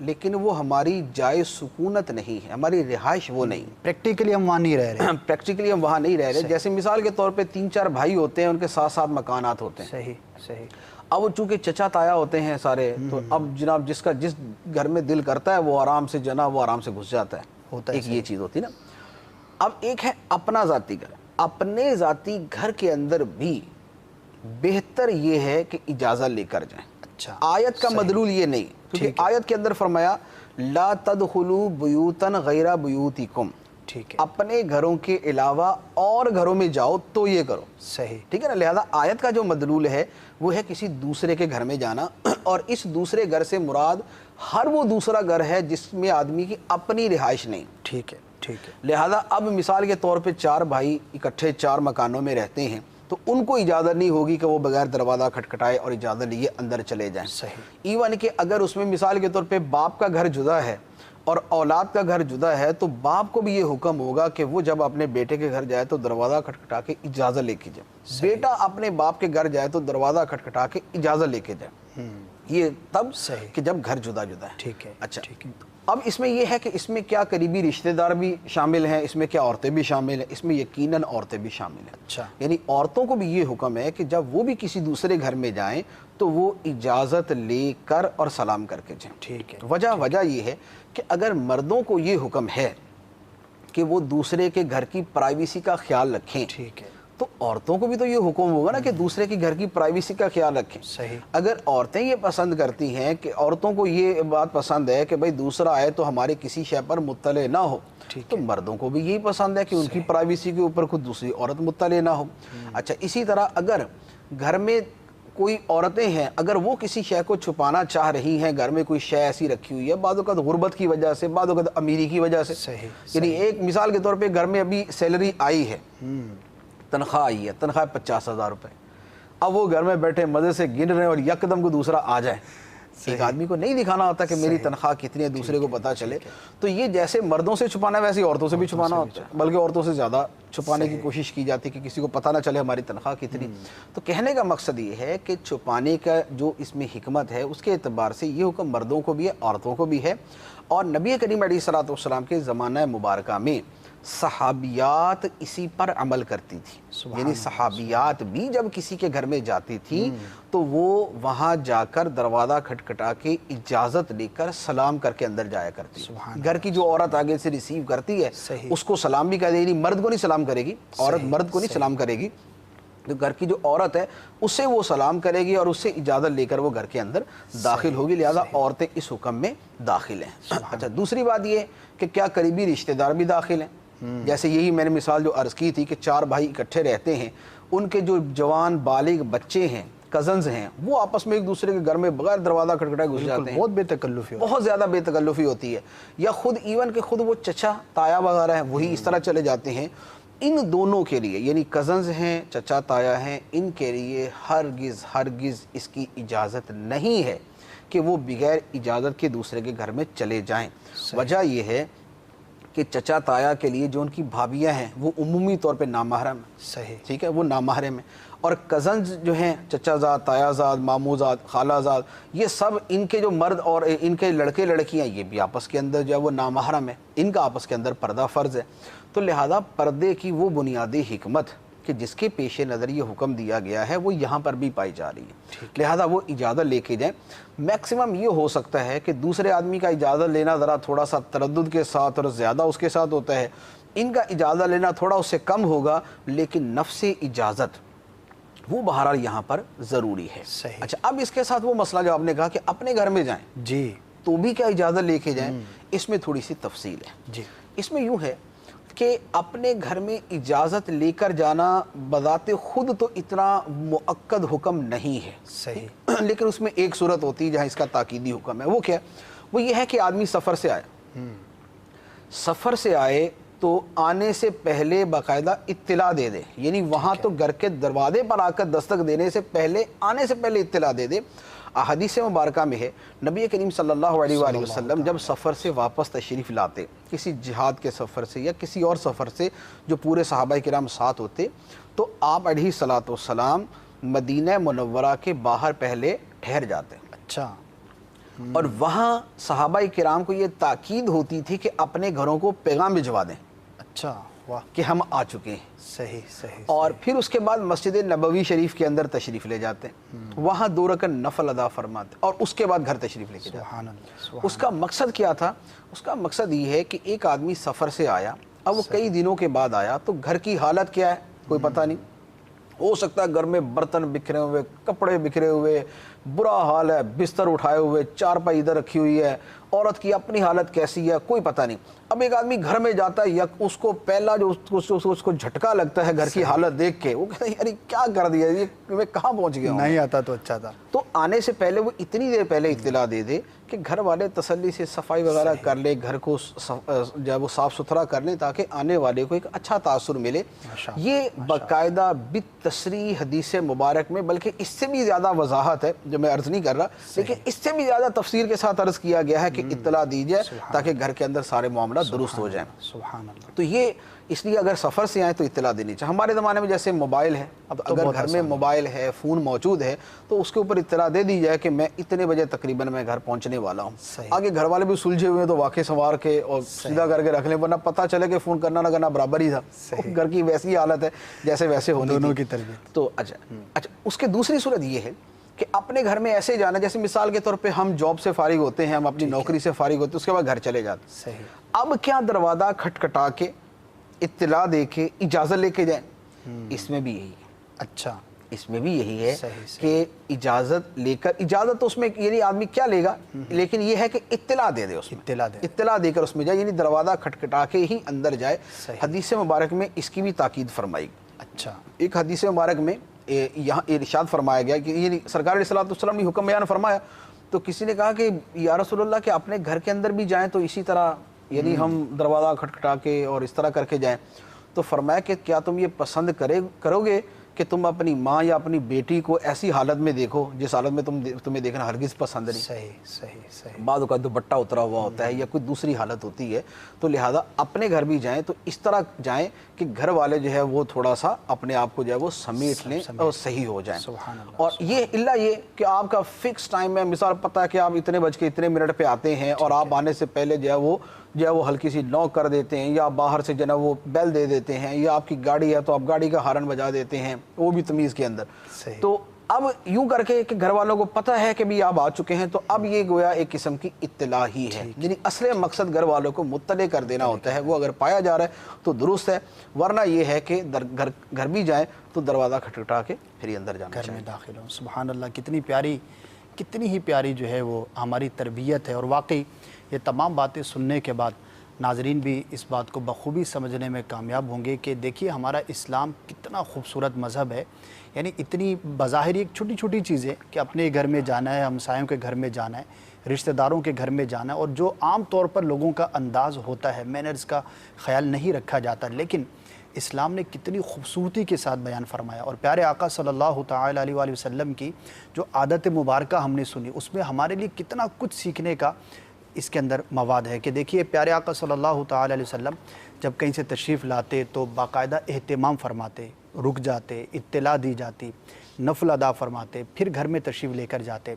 لیکن وہ ہماری جائے سکونت نہیں ہے، ہماری رہائش وہ نہیں۔ پریکٹیکلی ہم وہاں نہیں رہ رہے، پریکٹیکلی ہم وہاں نہیں رہ رہے۔ جیسے مثال کے طور پہ 3-4 بھائی ہوتے ہیں، ان کے ساتھ ساتھ مکانات ہوتے ہیں۔ صحیح صحیح۔ اب وہ چونکہ چچا تایا ہوتے ہیں سارے، تو اب جناب جس گھر میں دل کرتا ہے وہ آرام سے جناب وہ آرام سے گھس جاتا ہے، ہوتا ہے۔ ایک یہ چیز ہوتی ہے نا۔ اب ایک ہے اپنا ذاتی گھر، اپنے ذاتی گھر کے اندر بھی بہتر یہ ہے کہ اجازت لے کر جائیں۔ اچھا، آیت کا مدلول یہ نہیں، کیونکہ آیت کے اندر فرمایا لا تدخلوا بیوتا غیر بیوتکم، ٹھیک ہے، اپنے گھروں کے علاوہ اور گھروں میں جاؤ تو یہ کرو، صحیح، ٹھیک ہے نا۔ لہذا آیت کا جو مدلول ہے وہ ہے کسی دوسرے کے گھر میں جانا، اور اس دوسرے گھر سے مراد ہر وہ دوسرا گھر ہے جس میں آدمی کی اپنی رہائش نہیں، ٹھیک ہے ٹھیک ہے۔ لہذا اب مثال کے طور پہ 4 بھائی اکٹھے 4 مکانوں میں رہتے ہیں، تو ان کو اجازت نہیں ہوگی کہ وہ بغیر دروازہ کھٹکھٹائے اور اجازت لیے اندر چلے جائیں۔ صحیح۔ ایون کہ اگر اس میں مثال کے طور پہ باپ کا گھر جدا ہے اور اولاد کا گھر جدا ہے، تو باپ کو بھی یہ حکم ہوگا کہ وہ جب اپنے بیٹے کے گھر جائے تو دروازہ کھٹکھٹا کے اجازت لے کے جائے، بیٹا اپنے باپ کے گھر جائے تو دروازہ کھٹکھٹا کے اجازت لے کے جائے، یہ تب کہ جب گھر جدا جدا ہے۔ ٹھیک ہے، اچھا، ٹھیک ہے۔ اب اس میں یہ ہے کہ اس میں کیا قریبی رشتہ دار بھی شامل ہیں، اس میں کیا عورتیں بھی شامل ہیں، اس میں یقیناً عورتیں بھی شامل ہیں۔ اچھا، یعنی عورتوں کو بھی یہ حکم ہے کہ جب وہ بھی کسی دوسرے گھر میں جائیں تو وہ اجازت لے کر اور سلام کر کے جائیں۔ ٹھیک ہے۔ وجہ یہ ہے کہ اگر مردوں کو یہ حکم ہے کہ وہ دوسرے کے گھر کی پرائیویسی کا خیال رکھیں، ٹھیک ہے، تو عورتوں کو بھی تو یہ حکم ہوگا نا کہ دوسرے کے گھر کی پرائیویسی کا خیال رکھیں۔ صحیح۔ اگر عورتیں یہ پسند کرتی ہیں کہ عورتوں کو یہ بات پسند ہے کہ بھئی دوسرا آئے تو ہمارے کسی شے پر مطلع نہ ہو، تو مردوں کو بھی یہی پسند ہے کہ ان کی پرائیویسی کے اوپر خود دوسری عورت مطلع نہ ہو۔ اچھا، اسی طرح اگر گھر میں کوئی عورتیں ہیں، اگر وہ کسی شے کو چھپانا چاہ رہی ہیں، گھر میں کوئی شے ایسی رکھی ہوئی ہے، بعض اوقات غربت کی وجہ سے، بعض اوقات امیری کی وجہ سے، صحیح، یعنی ایک مثال کے طور پہ گھر میں ابھی سیلری آئی ہے، تنخواہ آئی ہے، تنخواہ 50,000 روپے، اب وہ گھر میں بیٹھے مزے سے گن رہے ہیں اور یکدم کو دوسرا آ جائے، ایک آدمی کو نہیں دکھانا ہوتا کہ میری تنخواہ کتنی ہے، دوسرے کو پتا چلے، تو یہ جیسے مردوں سے چھپانا ہے ویسے عورتوں سے بھی چھپانا ہوتا ہے، بلکہ عورتوں سے زیادہ چھپانے کی کوشش کی جاتی ہے کہ کسی کو پتہ نہ چلے ہماری تنخواہ کتنی۔ تو کہنے کا مقصد یہ ہے کہ چھپانے کا جو اس میں حکمت ہے اس کے اعتبار سے یہ حکم مردوں کو بھی ہے، عورتوں کو بھی ہے۔ اور نبی کریم علیہ الصلوۃ والسلام کے زمانہ مبارکہ میں صحابیات اسی پر عمل کرتی تھی، یعنی صحابیات بھی جب کسی کے گھر میں جاتی تھی تو وہ وہاں جا کر دروازہ کھٹکھٹا کے اجازت لے کر سلام کر کے اندر جایا کرتی۔ گھر کی جو عورت آگے سے ریسیو کرتی ہے اس کو سلام بھی کہہ دے، یعنی مرد کو نہیں سلام کرے گی، عورت مرد کو نہیں سلام کرے گی، تو گھر کی جو عورت ہے اس سے وہ سلام کرے گی اور اس سے اجازت لے کر وہ گھر کے اندر داخل ہوگی، لہذا عورتیں اس حکم میں داخل ہیں۔ اچھا، دوسری بات یہ کہ کیا قریبی رشتہ دار بھی داخل ہیں؟ جیسے یہی میں نے مثال جو عرض کی تھی کہ 4 بھائی اکٹھے رہتے ہیں، ان کے جو جوان بالغ بچے ہیں، کزنز ہیں، وہ آپس میں ایک دوسرے کے گھر میں بغیر دروازہ کھٹکھٹائے گھس جاتے ہیں، بہت بے تکلفی، بہت زیادہ بے تکلفی ہوتی ہے، یا خود ایون کہ خود وہ چچا تایا وغیرہ ہیں وہی اس طرح چلے جاتے ہیں۔ ان دونوں کے لیے یعنی کزنز ہیں، چچا تایا ہیں، ان کے لیے ہرگز اس کی اجازت نہیں ہے کہ وہ بغیر اجازت کے دوسرے کے گھر میں چلے جائیں۔ وجہ یہ ہے کہ چچا تایا کے لیے جو ان کی بھابیاں ہیں وہ عمومی طور پہ نامحرم ہیں، صحیح، ٹھیک ہے، وہ نامحرم ہیں، اور کزنز جو ہیں چچا زاد، تایا زاد، ماموں زاد، خالہ زاد، یہ سب ان کے جو مرد اور ان کے لڑکے لڑکیاں یہ بھی آپس کے اندر جو ہے وہ نامحرم ہے، ان کا آپس کے اندر پردہ فرض ہے۔ تو لہذا پردے کی وہ بنیادی حکمت کہ جس کے پیش نظر یہ حکم دیا گیا ہے وہ یہاں پر بھی پائی جا رہی ہے، لہذا وہ اجازت لے کے جائیں۔ میکسیمم یہ ہو سکتا ہے کہ دوسرے آدمی کا اجازت لینا ذرا تھوڑا سا تردد کے ساتھ اور زیادہ اس کے ساتھ ہوتا ہے، ان کا اجازت لینا تھوڑا اس سے کم ہوگا، لیکن نفس اجازت وہ بہرحال یہاں پر ضروری ہے۔ صحیح۔ اچھا، اب اس کے ساتھ وہ مسئلہ جو آپ نے کہا کہ اپنے گھر میں جائیں جی تو بھی کیا اجازت لے کے جائیں، اس میں تھوڑی سی تفصیل ہے۔ جی، اس میں یوں ہے کہ اپنے گھر میں اجازت لے کر جانا بذات خود تو اتنا مؤکد حکم نہیں ہے، صحیح، لیکن اس میں ایک صورت ہوتی ہے جہاں اس کا تاکیدی حکم ہے، وہ کیا؟ وہ یہ ہے کہ آدمی سفر سے آئے، سفر سے آئے تو آنے سے پہلے باقاعدہ اطلاع دے دے، یعنی وہاں تو گھر کے دروازے پر آ کر دستک دینے سے پہلے، آنے سے پہلے اطلاع دے دے۔ احادیث مبارکہ میں ہے نبی کریم صلی اللہ علیہ وآلہ وسلم جب سفر سے واپس تشریف لاتے، کسی جہاد کے سفر سے یا کسی اور سفر سے جو پورے صحابہ کرام ساتھ ہوتے، تو آپ علیہ الصلوۃ والسلام مدینہ منورہ کے باہر پہلے ٹھہر جاتے۔ اچھا، اور وہاں صحابہ کرام کو یہ تاکید ہوتی تھی کہ اپنے گھروں کو پیغام بھجوا دیں اچھا، واہ، کہ ہم آ چکے ہیں. صحیح صحیح. اور پھر اس کے بعد مسجد نبوی شریف کے اندر تشریف لے جاتے ہیں, وہاں 2 رکعت نفل ادا فرماتے اور اس کے بعد گھر تشریف لے کے جاتے سبحان ہیں. اللہ، سبحان اس کا مقصد کیا تھا؟ اس کا مقصد یہ ہے کہ ایک آدمی سفر سے آیا, اب وہ کئی دنوں کے بعد آیا تو گھر کی حالت کیا ہے کوئی پتہ نہیں. ہو سکتا ہے گھر میں برتن بکھرے ہوئے, کپڑے بکھرے ہوئے, برا حال ہے, بستر اٹھائے ہوئے, چارپائی ادھر رکھی ہوئی ہے, عورت کی اپنی حالت کیسی ہے کوئی پتہ نہیں. اب ایک آدمی گھر میں جاتا ہے, اس کو پہلا جو اس کو جھٹکا لگتا ہے گھر کی حالت دیکھ کے, وہ کہتا ہے یار کیا کر دیا, یہ میں کہاں پہنچ گیا ہوں. نہیں آتا تو اچھا تھا. تو آنے سے پہلے وہ اتنی دیر پہلے اطلاع دے دے کہ گھر والے تسلی سے صفائی وغیرہ کر لے, گھر کو جو ہے وہ صاف ستھرا کر لیں تاکہ آنے والے کو ایک اچھا تاثر ملے. یہ باقاعدہ بالتصریح حدیث مبارک میں, بلکہ اس سے بھی زیادہ وضاحت ہے جو میں عرض نہیں کر رہا, لیکن اس سے بھی زیادہ تفسیر کے ساتھ عرض کیا گیا ہے کہ اطلاع دی جائے تاکہ گھر کے اندر سارے معاملات درست ہو جائیں. سبحان اللہ. تو یہ اس لیے اگر سفر سے آئیں تو اطلاع دینی چاہیے. ہمارے زمانے میں جیسے موبائل ہے, اب اگر گھر میں موبائل ہے, فون موجود ہے, تو اس کے اوپر اطلاع دے دی جائے کہ میں اتنے بجے تقریباً میں گھر پہنچنے والا ہوں. آگے گھر والے بھی سلجھے ہوئے ہیں تو واقع سنوار کے اور سیدھا کر کے رکھ لیں, ورنہ پتہ چلے کہ فون کرنا نہ کرنا برابر ہی تھا. گھر کی ویسی حالت ہے جیسے ویسے ہونی دونوں کی تربیت. تو اچھا اس کے دوسری صورت یہ ہے کہ اپنے گھر میں ایسے جانا, جیسے مثال کے طور پہ ہم جاب سے فارغ ہوتے ہیں, ہم اپنی نوکری سے فارغ ہوتے ہیں, اس کے بعد گھر چلے جاتے ہیں. صحیح. اب کیا دروازہ کھٹکھٹا کے اطلاع دے کے اجازت لے کے جائیں؟ اس میں بھی یہی ہے. اچھا, اس میں بھی یہی ہے صحیح. کہ اجازت لے کر, اجازت تو اس میں یعنی آدمی کیا لے گا, لیکن یہ ہے کہ اطلاع دے دے, اس میں اطلاع دے کر اس میں جائے, یعنی دروازہ کھٹکھٹا کے ہی اندر جائے. حدیث مبارک میں اس کی بھی تاکید فرمائی. اچھا, ایک حدیث مبارک میں یہاں ارشاد فرمایا گیا کہ یعنی سرکار علیہ الصلوۃ والسلام نے حکم بیان فرمایا, تو کسی نے کہا کہ یا رسول اللہ کہ اپنے گھر کے اندر بھی جائیں تو اسی طرح, یعنی ہم دروازہ کھٹکھٹا کے اور اس طرح کر کے جائیں. تو فرمایا کہ کیا تم یہ پسند کرو گے کہ تم اپنی ماں یا اپنی بیٹی کو ایسی حالت میں دیکھو جس حالت میں تمہیں دیکھنا ہرگز پسند نہیں. صحیح. بعض اوقات دوپٹہ اترا ہوا ہوتا ہے یا کوئی دوسری حالت ہوتی ہے, تو لہذا اپنے گھر بھی جائیں تو اس طرح جائیں کہ گھر والے جو ہے وہ تھوڑا سا اپنے آپ کو جو ہے وہ سمیٹ لیں اور صحیح ہو جائیں. اور یہ الا یہ کہ آپ کا فکس ٹائم ہے, مثال پتہ ہے کہ آپ اتنے بج کے اتنے منٹ پہ آتے ہیں اور آپ آنے سے پہلے جو ہے وہ ہلکی سی نوک کر دیتے ہیں, یا باہر سے جو ہے وہ بیل دے دیتے ہیں, یا آپ کی گاڑی ہے تو آپ گاڑی کا ہارن بجا دیتے ہیں, وہ بھی تمیز کے اندر. تو اب یوں کر کے کہ گھر والوں کو پتہ ہے کہ بھی آپ آ چکے ہیں, تو اب یہ گویا ایک قسم کی اطلاع ہی ہے, یعنی اصل مقصد گھر والوں کو مطلع کر دینا ہوتا ہے. وہ اگر پایا جا رہا ہے تو درست ہے, ورنہ یہ ہے کہ گھر بھی جائیں تو دروازہ کھٹکھٹا کے پھر ہی اندر جانا گھر میں داخل ہوں. سبحان اللہ, کتنی ہی پیاری جو ہے وہ ہماری تربیت ہے. اور واقعی یہ تمام باتیں سننے کے بعد ناظرین بھی اس بات کو بخوبی سمجھنے میں کامیاب ہوں گے کہ دیکھیے ہمارا اسلام کتنا خوبصورت مذہب ہے. یعنی اتنی بظاہر ایک چھوٹی چھوٹی چیزیں کہ اپنے گھر میں جانا ہے, ہمسایوں کے گھر میں جانا ہے, رشتہ داروں کے گھر میں جانا ہے, اور جو عام طور پر لوگوں کا انداز ہوتا ہے, مینرز کا خیال نہیں رکھا جاتا, لیکن اسلام نے کتنی خوبصورتی کے ساتھ بیان فرمایا. اور پیارے آقا صلی اللہ تعالی علیہ وآلہ وسلم کی جو عادت مبارکہ ہم نے سنی, اس میں ہمارے لیے کتنا کچھ سیکھنے کا اس کے اندر مواد ہے. کہ دیکھیے پیارے آقا صلی اللہ تعالی علیہ وسلم جب کہیں سے تشریف لاتے تو باقاعدہ اہتمام فرماتے, رک جاتے, اطلاع دی جاتی, نفل ادا فرماتے, پھر گھر میں تشریف لے کر جاتے.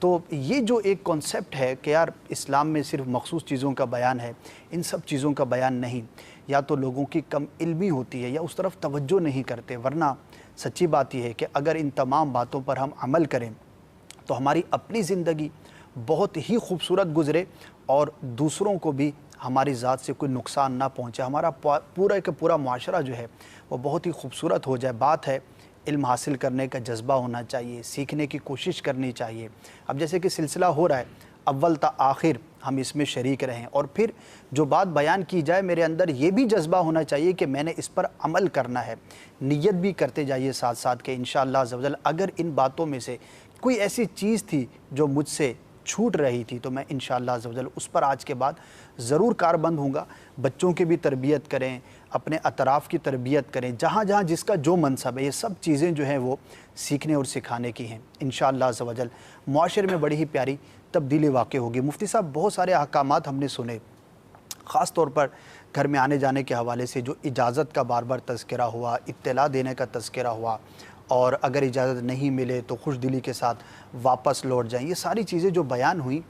تو یہ جو ایک کانسیپٹ ہے کہ یار اسلام میں صرف مخصوص چیزوں کا بیان ہے, ان سب چیزوں کا بیان نہیں, یا تو لوگوں کی کم علمی ہوتی ہے یا اس طرف توجہ نہیں کرتے. ورنہ سچی بات یہ ہے کہ اگر ان تمام باتوں پر ہم عمل کریں تو ہماری اپنی زندگی بہت ہی خوبصورت گزرے اور دوسروں کو بھی ہماری ذات سے کوئی نقصان نہ پہنچے. ہمارا پورا کا پورا معاشرہ جو ہے وہ بہت ہی خوبصورت ہو جائے. بات ہے علم حاصل کرنے کا جذبہ ہونا چاہیے, سیکھنے کی کوشش کرنی چاہیے. اب جیسے کہ سلسلہ ہو رہا ہے, اول تا آخر ہم اس میں شریک رہیں, اور پھر جو بات بیان کی جائے میرے اندر یہ بھی جذبہ ہونا چاہیے کہ میں نے اس پر عمل کرنا ہے. نیت بھی کرتے جائیے ساتھ ساتھ کہ انشاءاللہ عز و جل اگر ان باتوں میں سے کوئی ایسی چیز تھی جو مجھ سے چھوٹ رہی تھی تو میں انشاءاللہ عز و جل اس پر آج کے بعد ضرور کاربند ہوں گا. بچوں کی بھی تربیت کریں, اپنے اطراف کی تربیت کریں, جہاں جہاں جس کا جو منصب ہے, یہ سب چیزیں جو ہیں وہ سیکھنے اور سکھانے کی ہیں. انشاءاللہ عز و جل معاشرے میں بڑی ہی پیاری تبدیلی واقع ہوگی. مفتی صاحب بہت سارے احکامات ہم نے سنے, خاص طور پر گھر میں آنے جانے کے حوالے سے جو اجازت کا بار بار تذکرہ ہوا, اطلاع دینے کا تذکرہ ہوا, اور اگر اجازت نہیں ملے تو خوش دلی کے ساتھ واپس لوٹ جائیں. یہ ساری چیزیں جو بیان ہوئیں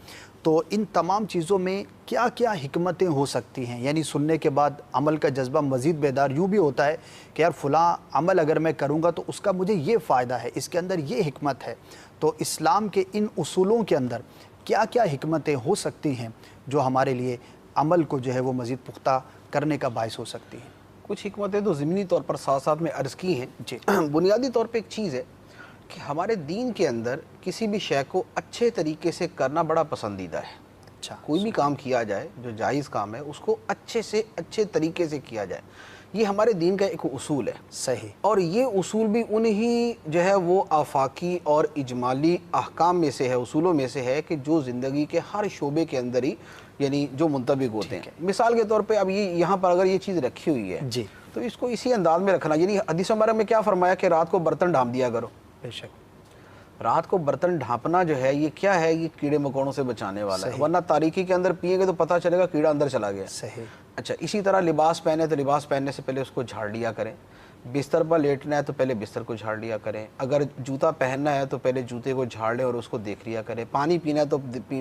تو ان تمام چیزوں میں کیا کیا حکمتیں ہو سکتی ہیں؟ یعنی سننے کے بعد عمل کا جذبہ مزید بیدار یوں بھی ہوتا ہے کہ یار فلاں عمل اگر میں کروں گا تو اس کا مجھے یہ فائدہ ہے، اس کے اندر یہ حکمت ہے. تو اسلام کے ان اصولوں کے اندر کیا کیا حکمتیں ہو سکتی ہیں جو ہمارے لیے عمل کو جو ہے وہ مزید پختہ کرنے کا باعث ہو سکتی ہیں؟ کچھ حکمتیں تو ضمنی طور پر ساتھ ساتھ میں عرض کی ہیں. جی. بنیادی طور پہ ایک چیز ہے کہ ہمارے دین کے اندر کسی بھی شے کو اچھے طریقے سے کرنا بڑا پسندیدہ ہے. اچھا. کوئی بھی کام کیا جائے جو جائز کام ہے اس کو اچھے سے اچھے طریقے سے کیا جائے، یہ ہمارے دین کا ایک اصول ہے. صحیح. اور اور یہ اصول بھی انہی جو ہے وہ آفاقی اور اجمالی احکام میں سے ہے، اصولوں میں سے ہے کہ جو زندگی کے ہر شعبے کے اندر ہی یعنی جو منطبق ہوتے ہیں. مثال کے طور پہ اب یہ یہاں پر اگر یہ چیز رکھی ہوئی ہے جی تو اس کو اسی انداز میں رکھنا. یعنی حدیث مبارک میں کیا فرمایا کہ رات کو برتن ڈھانپ دیا کرو. بے شک. رات کو برتن ڈھانپنا جو ہے یہ کیا ہے؟ یہ کیڑے مکوڑوں سے بچانے والا ہے، ورنہ تاریکی کے اندر پیئیں گے تو پتہ چلے گا کیڑا اندر چلا گیا. صحیح. اچھا اسی طرح لباس پہنے تو لباس پہننے سے پہلے اس کو جھاڑ لیا کریں. بستر پر لیٹنا ہے تو پہلے بستر کو جھاڑ لیا کریں. اگر جوتا پہننا ہے تو پہلے جوتے کو جھاڑ لیں اور اس کو دیکھ لیا کریں. پانی پینا ہے تو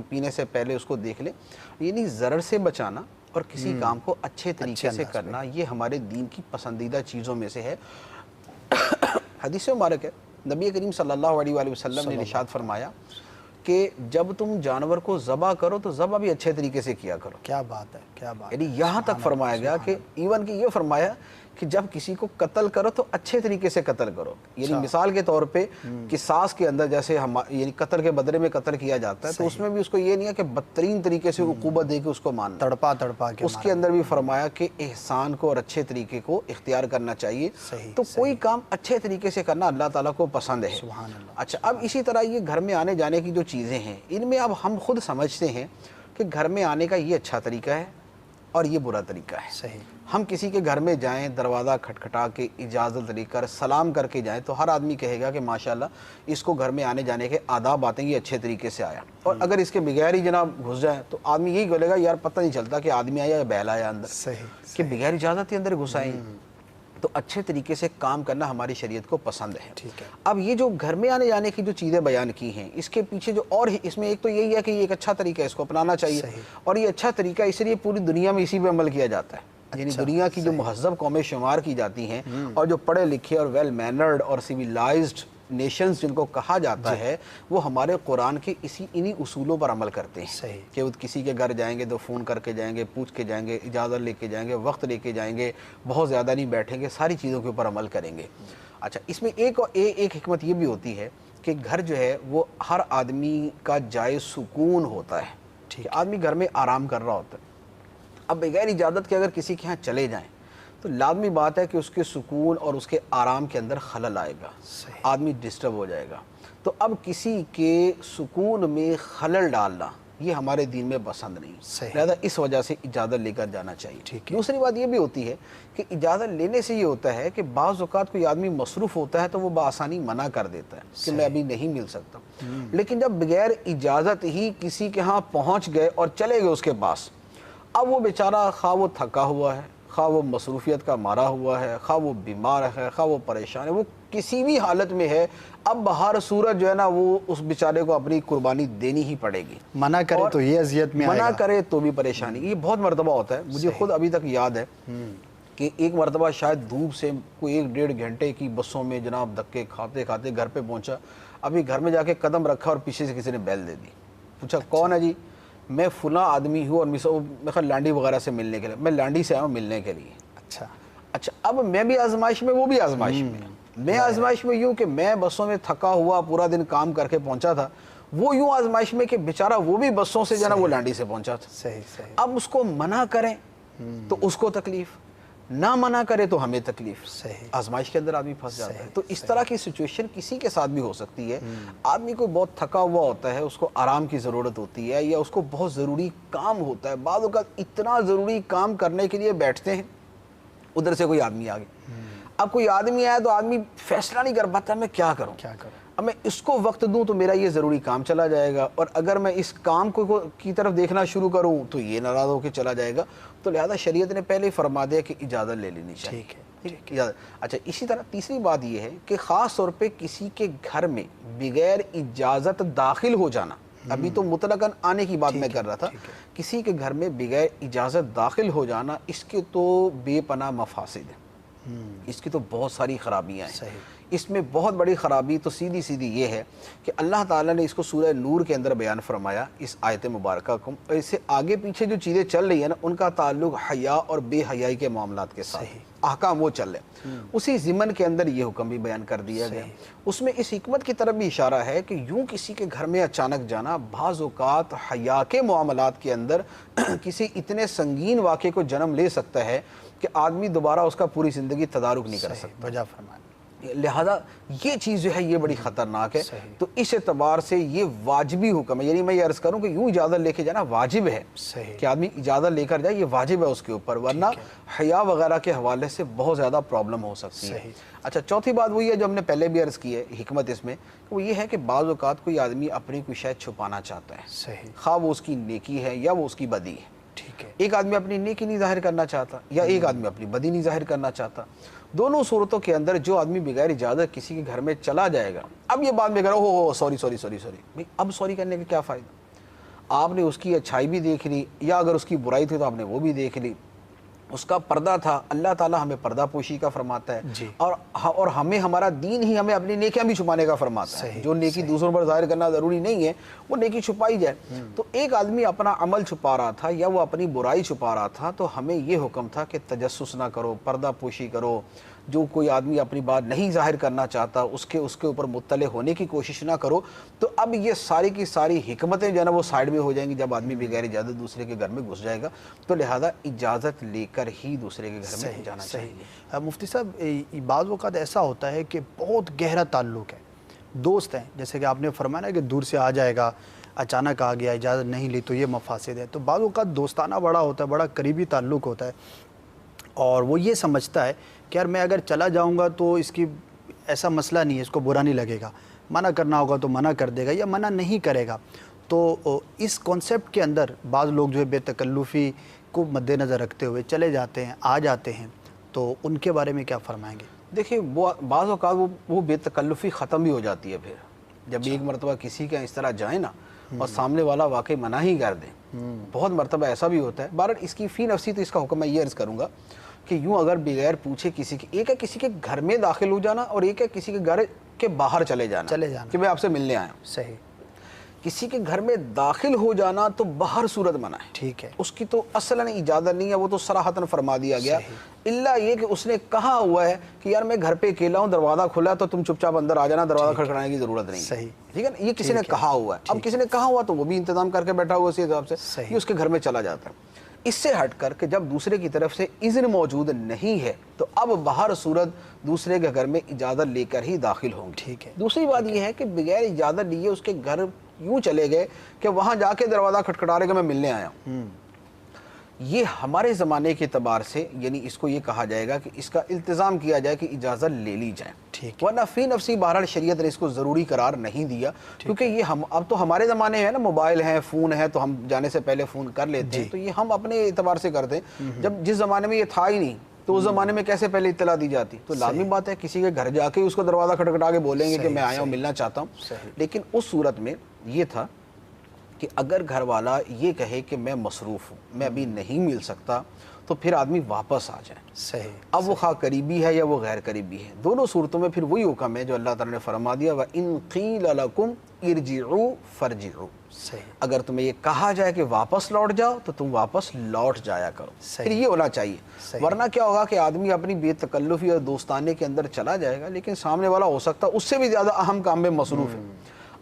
پینے سے پہلے اس کو دیکھ لیں. یعنی ضرر سے بچانا اور کسی کام کو اچھے طریقے سے کرنا یہ ہمارے دین کی پسندیدہ چیزوں میں سے ہے. حدیث مبارک ہے نبی کریم صلی اللہ علیہ وآلہ وسلم نے ارشاد فرمایا کہ جب تم جانور کو ذبح کرو تو ذبح بھی اچھے طریقے سے کیا کرو. کیا بات ہے، کیا بات. یعنی یہاں تک فرمایا گیا کہ ایون کہ یہ فرمایا کہ جب کسی کو قتل کرو تو اچھے طریقے سے قتل کرو. یعنی مثال کے طور پہ قصاص کے اندر جیسے یعنی قتل کے بدلے میں قتل کیا جاتا ہے تو اس میں بھی اس کو یہ نہیں ہے کہ بدترین طریقے سے عقوبت دے کے اس کو ماننا، تڑپا تڑپا کے. اس کے اندر بھی فرمایا کہ احسان کو اور اچھے طریقے کو اختیار کرنا چاہیے. صحیح. تو کوئی کام اچھے طریقے سے کرنا اللہ تعالیٰ کو پسند ہے. سبحان اللہ. اچھا اب اسی طرح یہ گھر میں آنے جانے کی جو چیزیں ہیں ان میں اب ہم خود سمجھتے ہیں کہ گھر میں آنے کا یہ اچھا طریقہ ہے اور یہ برا طریقہ ہے. صحیح. ہم کسی کے گھر میں جائیں دروازہ کھٹکھٹا کے اجازت لے کر سلام کر کے جائیں تو ہر آدمی کہے گا کہ ماشاءاللہ اس کو گھر میں آنے جانے کے آداب آتے ہیں، یہ اچھے طریقے سے آیا. اور اگر اس کے بغیر ہی جناب گھس جائیں تو آدمی یہی بولے گا یار پتہ نہیں چلتا کہ آدمی آیا یا بیل آیا اندر. صحیح. کہ بغیر اجازت ہی اندر گھس آئیں. تو اچھے طریقے سے کام کرنا ہماری شریعت کو پسند ہے. ٹھیک ہے. اب یہ جو گھر میں آنے جانے کی جو چیزیں بیان کی ہیں اس کے پیچھے جو اور اس میں ایک تو یہی ہے کہ یہ ایک اچھا طریقہ ہے، اس کو اپنانا چاہیے. اور یہ اچھا طریقہ اس لیے پوری دنیا میں اسی پہ عمل کیا جاتا ہے. یعنی دنیا کی جو مہذب قومیں شمار کی جاتی ہیں اور جو پڑھے لکھے اور ویل مینرڈ اور سیویلائزڈ نیشنز جن کو کہا جاتا ہے وہ ہمارے قرآن کے انہی اصولوں پر عمل کرتے ہیں. صحیح. کہ وہ کسی کے گھر جائیں گے تو فون کر کے جائیں گے، پوچھ کے جائیں گے، اجازت لے کے جائیں گے، وقت لے کے جائیں گے، بہت زیادہ نہیں بیٹھیں گے، ساری چیزوں کے اوپر عمل کریں گے. اچھا اس میں ایک حکمت یہ بھی ہوتی ہے کہ گھر جو ہے وہ ہر آدمی کا جائے سکون ہوتا ہے. ٹھیک. آدمی گھر میں آرام کر رہا ہوتا ہے. اب بغیر اجازت کے اگر کسی کے ہاں چلے جائیں تو لازمی بات ہے کہ اس کے سکون اور اس کے آرام کے اندر خلل آئے گا. آدمی ڈسٹرب ہو جائے گا. تو اب کسی کے سکون میں خلل ڈالنا یہ ہمارے دین میں پسند نہیں. لہذا اس وجہ سے اجازت لے کر جانا چاہیے. دوسری بات یہ بھی ہوتی ہے کہ اجازت لینے سے یہ ہوتا ہے کہ بعض اوقات کوئی آدمی مصروف ہوتا ہے تو وہ بآسانی منع کر دیتا ہے کہ میں ابھی نہیں مل سکتا. لیکن جب بغیر اجازت ہی کسی کے ہاں پہنچ گئے اور چلے گئے اس کے پاس، اب وہ بیچارہ خواہ وہ تھکا ہوا ہے، خواہ وہ مصروفیت کا مارا ہوا ہے، خواہ وہ بیمار ہے، خواہ وہ پریشان ہے، وہ کسی بھی حالت میں ہے، اب بہر صورت جو ہے نا وہ اس بیچارے کو اپنی قربانی دینی ہی پڑے گی. منع کرے تو یہ اذیت میں آئے گا، منع کرے تو بھی پریشانی. یہ بہت مرتبہ ہوتا ہے. مجھے خود ابھی تک یاد ہے کہ ایک مرتبہ شاید دھوپ سے کوئی 1-1.5 گھنٹے کی بسوں میں جناب دھکے کھاتے کھاتے گھر پہ پہنچا. ابھی گھر میں جا کے قدم رکھا اور پیچھے سے کسی نے بیل دے دی. پوچھا کون ہے جی؟ میں فلاں آدمی ہوں اور میں لانڈی وغیرہ سے ملنے کے لیے، میں لانڈی سے آیا ہوں ملنے کے لیے. اچھا اب میں بھی آزمائش میں، وہ بھی آزمائش میں. میں آزمائش میں یوں کہ میں بسوں میں تھکا ہوا پورا دن کام کر کے پہنچا تھا، وہ یوں آزمائش میں کہ بیچارہ وہ بھی بسوں سے جانا وہ لانڈی سے پہنچا تھا. صحیح. اب اس کو منع کریں تو اس کو تکلیف، نہ منع کرے تو ہمیں تکلیف. صحیح. آزمائش کے اندر آدمی پھنس جاتا ہے. تو اس طرح کی سچویشن کسی کے ساتھ بھی ہو سکتی ہے. آدمی کو بہت تھکا ہوا ہوتا ہے، اس کو آرام کی ضرورت ہوتی ہے یا اس کو بہت ضروری کام ہوتا ہے. بعض اوقات اتنا ضروری کام کرنے کے لیے بیٹھتے ہیں، ادھر سے کوئی آدمی آ گیا. اب کوئی آدمی آیا تو آدمی فیصلہ نہیں کر پاتا میں کیا کروں. اب میں اس کو وقت دوں تو میرا یہ ضروری کام چلا جائے گا، اور اگر میں اس کام کو کی طرف دیکھنا شروع کروں تو یہ ناراض ہو کے چلا جائے گا. تو لہذا شریعت نے پہلے ہی فرما دیا کہ اجازت لے لینی چاہیے. ٹھیک ہے. اچھا، اسی طرح تیسری بات یہ ہے کہ خاص طور پہ کسی کے گھر میں بغیر اجازت داخل ہو جانا، ابھی تو مطلقاً آنے کی بات میں کر رہا تھا، کسی کے گھر میں بغیر اجازت داخل ہو جانا، اس کے تو بے پناہ مفاسد ہیں، اس کی تو بہت ساری خرابیاں ہیں. اس میں بہت بڑی خرابی تو سیدھی سیدھی یہ ہے کہ اللہ تعالیٰ نے اس کو سورہ نور کے اندر بیان فرمایا اس آیت مبارکہ کو، اور اس سے آگے پیچھے جو چیزیں چل رہی ہیں نا ان کا تعلق حیا اور بے حیائی کے معاملات کے ساتھ، احکام وہ چل رہے ہیں. اسی ضمن کے اندر یہ حکم بھی بیان کر دیا گیا. اس میں اس حکمت کی طرف بھی اشارہ ہے کہ یوں کسی کے گھر میں اچانک جانا بعض اوقات حیا کے معاملات کے اندر کسی اتنے سنگین واقعے کو جنم لے سکتا ہے کہ آدمی دوبارہ اس کا پوری زندگی تدارک نہیں کر سکتا. وجہ فرمائیں. لہذا یہ چیز جو ہے یہ بڑی خطرناک ہے. تو اس اعتبار سے یہ واجبی حکم ہے، یعنی میں it عرض کروں کہ یوں اجازت لے کے جانا واجب ہے کہ آدمی اجازت لے کر جائے، یہ واجب ہے اس کے اوپر، ورنہ حیا وغیرہ کے حوالے سے بہت زیادہ پرابلم ہو سکتی ہے. اچھا، چوتھی بات وہی ہے جو ہم نے پہلے بھی عرض کی ہے حکمت اس میں، وہ یہ ہے کہ بعض اوقات کوئی آدمی اپنی کوئی شاید چھپانا چاہتا ہے، خواہ وہ اس کی نیکی ہے یا وہ اس کی بدی ہے. ایک آدمی اپنی نیکی نہیں ظاہر کرنا چاہتا یا ایک آدمی اپنی بدی نہیں ظاہر کرنا چاہتا. دونوں صورتوں کے اندر جو آدمی بغیر اجازت کسی کے گھر میں چلا جائے گا، اب یہ بات میں کہہ رہا ہوں سوری بھئی اب سوری کرنے کا کیا فائدہ؟ آپ نے اس کی اچھائی بھی دیکھ لی، یا اگر اس کی برائی تھی تو آپ نے وہ بھی دیکھ لی. اس کا پردہ تھا، اللہ تعالیٰ ہمیں پردہ پوشی کا فرماتا ہے، اور ہمیں ہمارا دین ہی ہمیں اپنی نیکیاں بھی چھپانے کا فرماتا ہے. جو نیکی دوسروں پر ظاہر کرنا ضروری نہیں ہے وہ نیکی چھپائی جائے. تو ایک آدمی اپنا عمل چھپا رہا تھا یا وہ اپنی برائی چھپا رہا تھا، تو ہمیں یہ حکم تھا کہ تجسس نہ کرو، پردہ پوشی کرو. جو کوئی آدمی اپنی بات نہیں ظاہر کرنا چاہتا اس کے اوپر مطلع ہونے کی کوشش نہ کرو. تو اب یہ ساری کی ساری حکمتیں جو ہے نا وہ سائیڈ میں ہو جائیں گی جب آدمی بغیر اجازت دوسرے کے گھر میں گھس جائے گا. تو لہذا اجازت لے کر ہی دوسرے کے گھر میں جانا چاہیے. مفتی صاحب، بعض اوقات ایسا ہوتا ہے کہ بہت گہرا تعلق ہے، دوست ہیں، جیسے کہ آپ نے فرمایا کہ دور سے آ جائے گا، اچانک آ گیا، اجازت نہیں لی تو یہ مفاسد ہے. تو بعض اوقات دوستانہ بڑا ہوتا ہے، بڑا قریبی تعلق ہوتا ہے، اور وہ یہ سمجھتا ہے کہ یار میں اگر چلا جاؤں گا تو اس کی ایسا مسئلہ نہیں ہے، اس کو برا نہیں لگے گا، منع کرنا ہوگا تو منع کر دے گا یا منع نہیں کرے گا. تو اس کانسیپٹ کے اندر بعض لوگ جو ہے بے تکلفی کو مد نظر رکھتے ہوئے چلے جاتے ہیں، آ جاتے ہیں. تو ان کے بارے میں کیا فرمائیں گے؟ دیکھیں، بعض اوقات وہ بے تکلفی ختم بھی ہو جاتی ہے. پھر جب ایک مرتبہ کسی کے اس طرح جائیں نا اور سامنے والا واقعی منع ہی کر دیں، بہت مرتبہ ایسا بھی ہوتا ہے. بہرحال اس کی فی نفسی تو اس کا حکم میں یہ عرض کروں گا کہ یوں اگر بغیر پوچھے کسی کے، ایک ہے کسی کے گھر میں داخل ہو جانا اور ایک ہے کسی کے گھر کے باہر چلے جانا کہ میں آپ سے ملنے آیا ہوں. صحیح. کسی کے گھر میں داخل ہو جانا تو باہر صورت منع ہے. ٹھیک ہے. اس کی تو اصلاً اجازت نہیں ہے، وہ تو صراحتاً فرما دیا گیا، الا یہ کہ اس نے کہا ہوا ہے کہ یار میں گھر پہ اکیلا ہوں، دروازہ کھلا تو تم چپ چاپ اندر آ جانا، دروازہ کھڑکھڑانے کی ضرورت نہیں. صحیح. ٹھیک ہے نا، یہ کسی نے کہا ہوا ہے. اب کسی نے کہا ہوا تو وہ بھی انتظام کر کے بیٹھا ہوا اسی حساب سے، یہ اس کے گھر میں چلا جاتا ہے. اس سے ہٹ کر کہ جب دوسرے کی طرف سے اذن موجود نہیں ہے تو اب باہر صورت دوسرے کے گھر میں اجازت لے کر ہی داخل ہوں گے. ٹھیک ہے. دوسری بات یہ ہے کہ بغیر اجازت لیے اس کے گھر یوں چلے گئے کہ وہاں جا کے دروازہ کھٹکھٹا رہے کہ میں ملنے آیا ہوں. یہ ہمارے زمانے کے اعتبار سے یعنی اس کو یہ کہا جائے گا کہ اس کا التزام کیا جائے کہ اجازت لے لی جائے. ورنہ فی نفسی بہرحال شریعت نے اس کو ضروری قرار نہیں دیا، کیونکہ یہ اب تو ہمارے زمانے میں نا موبائل ہیں، فون ہے، تو ہم جانے سے پہلے فون کر لیتے ہیں. تو یہ ہم اپنے اعتبار سے کرتے ہیں. جب جس زمانے میں یہ تھا ہی نہیں تو اس زمانے میں کیسے پہلے اطلاع دی جاتی؟ تو لازمی بات ہے کسی کے گھر جا کے اس کو دروازہ کھٹکھٹا کے بولیں گے کہ میں آیا ہوں، ملنا چاہتا ہوں. لیکن اس صورت میں یہ تھا کہ اگر گھر والا یہ کہے کہ میں مصروف ہوں، میں ابھی نہیں مل سکتا، تو پھر آدمی واپس آ جائے. صحیح. اب وہ خواہ قریبی ہے یا وہ غیر قریبی ہے، دونوں صورتوں میں پھر وہی حکم ہے جو اللہ تعالیٰ نے فرما دیا، وَإِن قِيلَ لَكُمْ ارْجِعُوا فَارْجِعُوا. صحیح. اگر تمہیں یہ کہا جائے کہ واپس لوٹ جاؤ تو تم واپس لوٹ جایا کرو. پھر یہ ہونا چاہیے. ورنہ کیا ہوگا کہ آدمی اپنی بے تکلفی اور دوستانے کے اندر چلا جائے گا، لیکن سامنے والا ہو سکتا اس سے بھی زیادہ اہم کام میں مصروف ہے.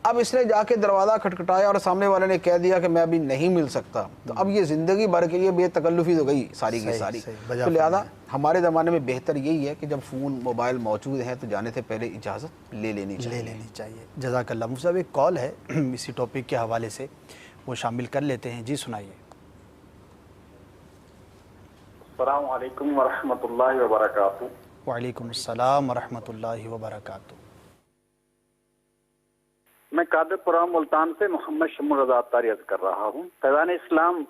اب اس نے جا کے دروازہ کھٹکھٹایا اور سامنے والے نے کہہ دیا کہ میں ابھی نہیں مل سکتا، تو اب یہ زندگی بھر کے لیے بے تکلفی تو گئی ساری کی ساری. تو لہذا ہمارے زمانے میں بہتر یہی ہے کہ جب فون موبائل موجود ہیں تو جانے سے پہلے اجازت لے لینی چاہیے. جزاک اللہ. مفتی صاحب ایک کال ہے اسی ٹاپک کے حوالے سے، وہ شامل کر لیتے ہیں. جی سنائیے. السلام علیکم ورحمۃ اللہ وبرکاتہ. وعلیکم السلام ورحمۃ اللہ وبرکاتہ. میں قادرپورہ ملتان سے محمد شمول رضا اطاری عرض کر رہا ہوں. فیضان اسلام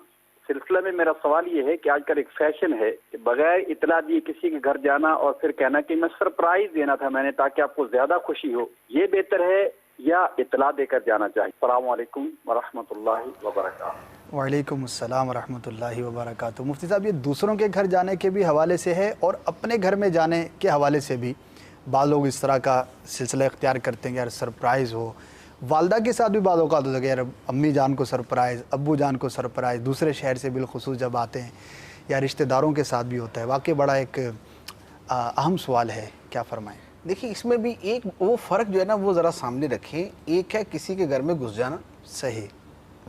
سلسلے میں میرا سوال یہ ہے کہ آج کل ایک فیشن ہے کہ بغیر اطلاع دیے کسی کے گھر جانا اور پھر کہنا کہ میں سرپرائز دینا تھا میں نے تاکہ آپ کو زیادہ خوشی ہو، یہ بہتر ہے یا اطلاع دے کر جانا چاہیے؟ السلام علیکم ورحمۃ اللہ وبرکاتہ. وعلیکم السلام ورحمۃ اللہ وبرکاتہ. مفتی صاحب، یہ دوسروں کے گھر جانے کے بھی حوالے سے ہے اور اپنے گھر میں جانے کے حوالے سے بھی بعض لوگ اس طرح کا سلسلہ اختیار کرتے ہیں کہ یار سرپرائز ہو. والدہ کے ساتھ بھی بعض اوقات ہوتا ہے کہ یار امی جان کو سرپرائز، ابو جان کو سرپرائز، دوسرے شہر سے بالخصوص جب آتے ہیں، یا رشتہ داروں کے ساتھ بھی ہوتا ہے. واقعی بڑا ایک اہم سوال ہے، کیا فرمائیں؟ دیکھیے اس میں بھی ایک وہ فرق جو ہے نا وہ ذرا سامنے رکھیں. ایک ہے کسی کے گھر میں گھس جانا، صحیح،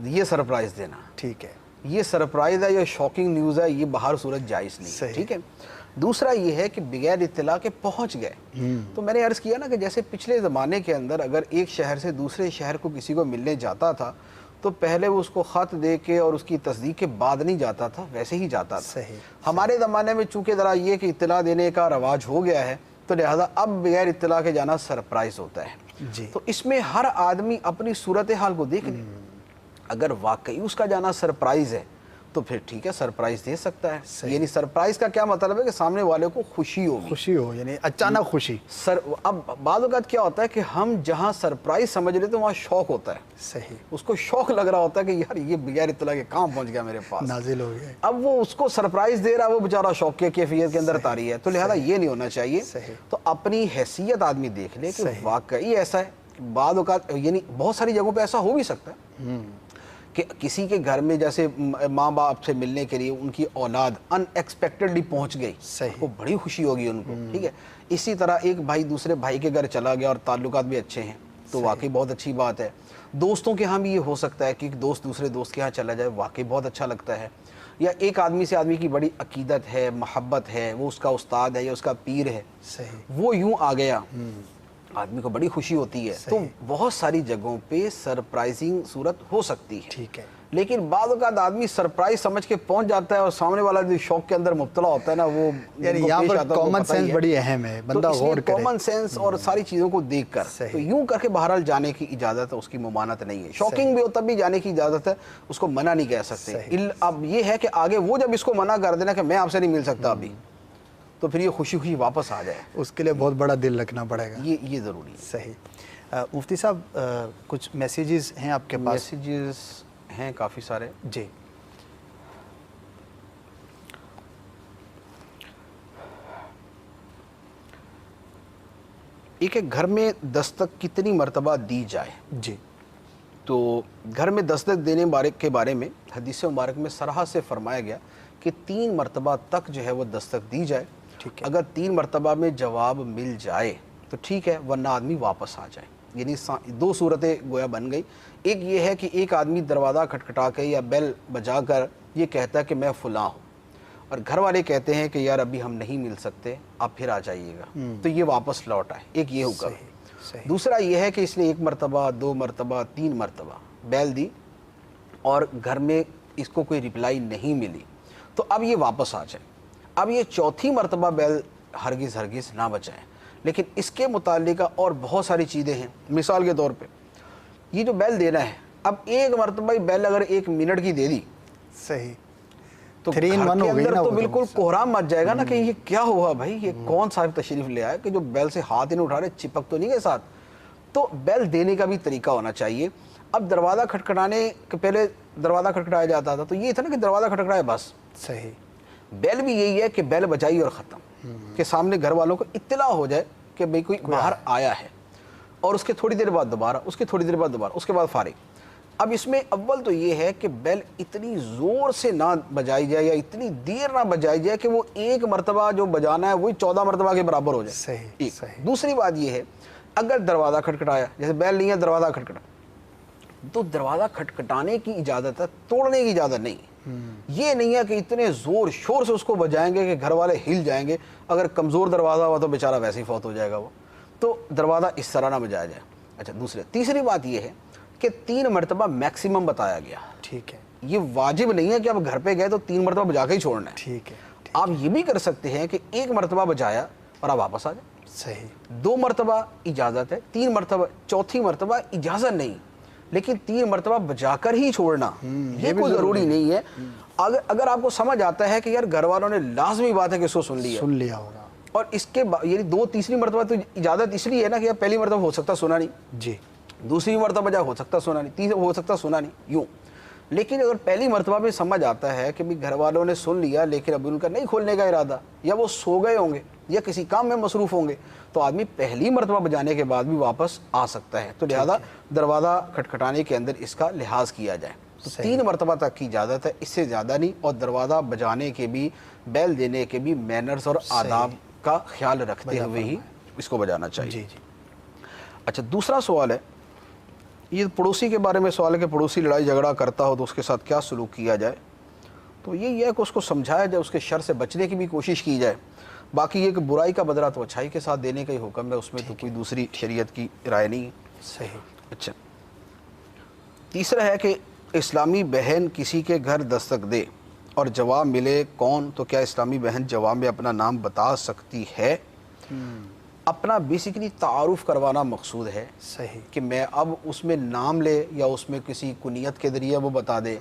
یہ سرپرائز دینا، ٹھیک ہے، یہ سرپرائز ہے، یہ شاکنگ نیوز ہے، یہ باہر صورت جائز نہیں ہے، صحیح. ٹھیک ہے. دوسرا یہ ہے کہ بغیر اطلاع کے پہنچ گئے. تو میں نے عرض کیا نا کہ جیسے پچھلے زمانے کے اندر اگر ایک شہر سے دوسرے شہر کو کسی کو ملنے جاتا تھا تو پہلے وہ اس کو خط دے کے اور اس کی تصدیق کے بعد نہیں جاتا تھا، ویسے ہی جاتا تھا. صحیح. ہمارے زمانے میں چونکہ ذرا یہ کہ اطلاع دینے کا رواج ہو گیا ہے تو لہذا اب بغیر اطلاع کے جانا سرپرائز ہوتا ہے. جی. تو اس میں ہر آدمی اپنی صورتحال کو دیکھ لے. اگر واقعی اس کا جانا سرپرائز ہے تو پھر ٹھیک ہے، سرپرائز دے سکتا ہے. یعنی سرپرائز کا کیا مطلب ہے کہ سامنے والے کو خوشی ہوگی، خوشی ہو، یعنی اچانک خوشی. اب بعض اوقات کیا ہوتا ہے کہ ہم جہاں سرپرائز سمجھ لیتے ہیں وہاں شوق ہوتا ہے. صحیح، اس کو شوق لگ رہا ہوتا ہے کہ یار یہ بغیر اطلاع کے کام پہنچ گیا میرے پاس، نازل ہو گیا. اب وہ اس کو سرپرائز دے رہا ہے، وہ بیچارہ شوق کے کیفیت کے اندر طاری ہے. تو لہذا یہ نہیں ہونا چاہیے. صحیح. تو اپنی حیثیت آدمی دیکھ لے کہ واقعی ایسا ہے. بعض اوقات یعنی بہت ساری جگہوں پہ ایسا ہو بھی سکتا ہے کہ کسی کے گھر میں جیسے ماں باپ سے ملنے کے لیے ان کی اولاد ان ایکسپیکٹڈلی پہنچ گئی، وہ بڑی خوشی ہوگی ان کو. ٹھیک ہے. اسی طرح ایک بھائی دوسرے بھائی کے گھر چلا گیا اور تعلقات بھی اچھے ہیں تو واقعی بہت اچھی بات ہے. دوستوں کے ہاں بھی یہ ہو سکتا ہے کہ ایک دوست دوسرے دوست کے ہاں چلا جائے، واقعی بہت اچھا لگتا ہے. یا ایک آدمی سے آدمی کی بڑی عقیدت ہے، محبت ہے، وہ اس کا استاد ہے یا اس کا پیر ہے، وہ یوں آ گیا، آدمی کو بڑی خوشی ہوتی ہے. تو بہت ساری جگہوں پہ سرپرائزنگ صورت ہو سکتی ہے. ٹھیک ہے. لیکن بعض اوقات آدمی سرپرائز سمجھ کے پہنچ جاتا ہے اور سامنے والا جو شوق کے اندر مبتلا ہوتا ہے نا وہ یعنی یہاں پر کامن سینس بڑی اہم ہے، بندہ غور کرے. کامن سینس اور ساری چیزوں کو دیکھ کر تو یوں کر کے بہرحال جانے کی اجازت ہے، اس کی ممانعت نہیں ہے. شاکنگ بھی ہو تب بھی جانے کی اجازت ہے، اس کو منع نہیں کہہ سکتے. اب یہ ہے کہ آگے وہ جب اس کو منع کر دینا کہ میں آپ سے نہیں مل سکتا ابھی، تو پھر یہ خوشی خوشی واپس آ جائے، اس کے لیے بہت بڑا دل رکھنا پڑے گا. یہ ضروری ہے. صحیح. مفتی صاحب کچھ میسیجز ہیں آپ کے پاس؟ میسیجز ہیں کافی سارے. جی. ایک گھر میں دستک کتنی مرتبہ دی جائے؟ جی. تو گھر میں دستک دینے کے بارے میں حدیث مبارک میں صراحت سے فرمایا گیا کہ 3 مرتبہ تک جو ہے وہ دستک دی جائے. اگر 3 مرتبہ میں جواب مل جائے تو ٹھیک ہے، ورنہ آدمی واپس آ جائے. یعنی 2 صورتیں گویا بن گئی. ایک یہ ہے کہ ایک آدمی دروازہ کھٹکھٹا کے یا بیل بجا کر یہ کہتا ہے کہ میں فلاں ہوں، اور گھر والے کہتے ہیں کہ یار ابھی ہم نہیں مل سکتے، آپ پھر آ جائیے گا، تو یہ واپس لوٹ آئے. ایک یہ حکم ہے. دوسرا یہ ہے کہ اس نے 1 مرتبہ 2 مرتبہ 3 مرتبہ بیل دی اور گھر میں اس کو کوئی رپلائی نہیں ملی، تو اب یہ واپس آ جائے. اب یہ 4تھی مرتبہ بیل ہرگز نہ بچائیں. لیکن اس کے متعلقہ اور بہت ساری چیزیں ہیں. مثال کے طور پہ یہ جو بیل دینا ہے، اب 1 مرتبہ بیل اگر 1 منٹ کی دے دی، صحیح، تو گھر کے اندر تو بالکل کوہرام مچ جائے گا نا کہ یہ کیا ہوا بھائی، یہ کون صاحب تشریف لے آئے کہ جو بیل سے ہاتھ ہی نہیں اٹھا رہے، چپک تو نہیں گئے ساتھ. تو بیل دینے کا بھی طریقہ ہونا چاہیے. اب دروازہ کھٹکھٹانے کے پہلے دروازہ کھٹکھٹایا جاتا تھا تو یہ تھا نا کہ دروازہ کھٹکھٹایا بس. صحیح. بیل بھی یہی ہے کہ بیل بجائی اور ختم، کہ سامنے گھر والوں کو اطلاع ہو جائے کہ بھئی کوئی باہر آیا ہے، اور اس کے تھوڑی دیر بعد دوبارہ، اس کے تھوڑی دیر بعد دوبارہ، اس کے بعد فارغ. اب اس میں اول تو یہ ہے کہ بیل اتنی زور سے نہ بجائی جائے یا اتنی دیر نہ بجائی جائے کہ وہ 1 مرتبہ جو بجانا ہے وہی 14 مرتبہ کے برابر ہو جائے. صحیح. دوسری بات یہ ہے اگر دروازہ کھٹکھٹایا، جیسے بیل نہیں ہے دروازہ کھٹکھٹا، تو دروازہ کھٹکھٹانے کی اجازت ہے، توڑنے کی اجازت نہیں. یہ نہیں ہے کہ اتنے زور شور سے اس کو بجائیں گے کہ گھر والے ہل جائیں گے. اگر کمزور دروازہ ہوا تو بیچارہ ویسے ہی فوت ہو جائے گا وہ. تو دروازہ اس طرح نہ بجایا جائے. اچھا، تیسری بات یہ ہے کہ 3 مرتبہ میکسیمم بتایا گیا. ٹھیک ہے. یہ واجب نہیں ہے کہ آپ گھر پہ گئے تو 3 مرتبہ بجا کے ہی چھوڑنا ہے. ٹھیک ہے. آپ یہ بھی کر سکتے ہیں کہ 1 مرتبہ بجایا اور آپ واپس آ جائیں. صحیح. 2 مرتبہ اجازت ہے، 3 مرتبہ، چوتھی مرتبہ اجازت نہیں، لیکن 3 مرتبہ بجا کر ہی چھوڑنا یہ کوئی ضروری نہیں ہے. اگر آپ کو سمجھ آتا ہے کہ یار گھر والوں نے لازمی بات ہے کہ اس کو سن لیا ہوگا، اور اس کے یعنی 2 تیسری مرتبہ تو اجازت اس لیے ہے نا کہ پہلی مرتبہ ہو سکتا سنا نہیں جی، دوسری مرتبہ جا ہو سکتا سنا نہیں، تیسری ہو سکتا سنا نہیں یوں. لیکن اگر پہلی مرتبہ میں سمجھ آتا ہے کہ بھی گھر والوں نے سن لیا لیکن ابھی ان کا نہیں کھولنے کا ارادہ، یا وہ سو گئے ہوں گے یا کسی کام میں مصروف ہوں گے، تو آدمی پہلی مرتبہ بجانے کے بعد بھی واپس آ سکتا ہے. تو لہذا دروازہ کھٹکھٹانے کے اندر اس کا لحاظ کیا جائے. تو 3 مرتبہ تک کی اجازت ہے، اس سے زیادہ نہیں. اور دروازہ بجانے کے بھی، بیل دینے کے بھی مینرز اور آداب کا خیال رکھتے ہوئے ہی اس کو بجانا چاہیے. جی جی. اچھا، دوسرا سوال ہے، یہ پڑوسی کے بارے میں سوال ہے کہ پڑوسی لڑائی جھگڑا کرتا ہو تو اس کے ساتھ کیا سلوک کیا جائے. تو یہ ہے کہ اس کو سمجھایا جائے، اس کے شر سے بچنے کی بھی کوشش کی جائے. باقی یہ کہ برائی کا بدلہ تو اچھائی کے ساتھ دینے کا ہی حکم ہے، اس میں تو کوئی دوسری شریعت کی رائے نہیں ہے. صحیح. اچھا، تیسرا ہے کہ اسلامی بہن کسی کے گھر دستک دے اور جواب ملے کون، تو کیا اسلامی بہن جواب میں اپنا نام بتا سکتی ہے؟ اپنا بیسیکلی تعارف کروانا مقصود ہے. صحیح. کہ میں اب اس میں نام لے یا اس میں کسی کنیت کے ذریعے وہ بتا دے،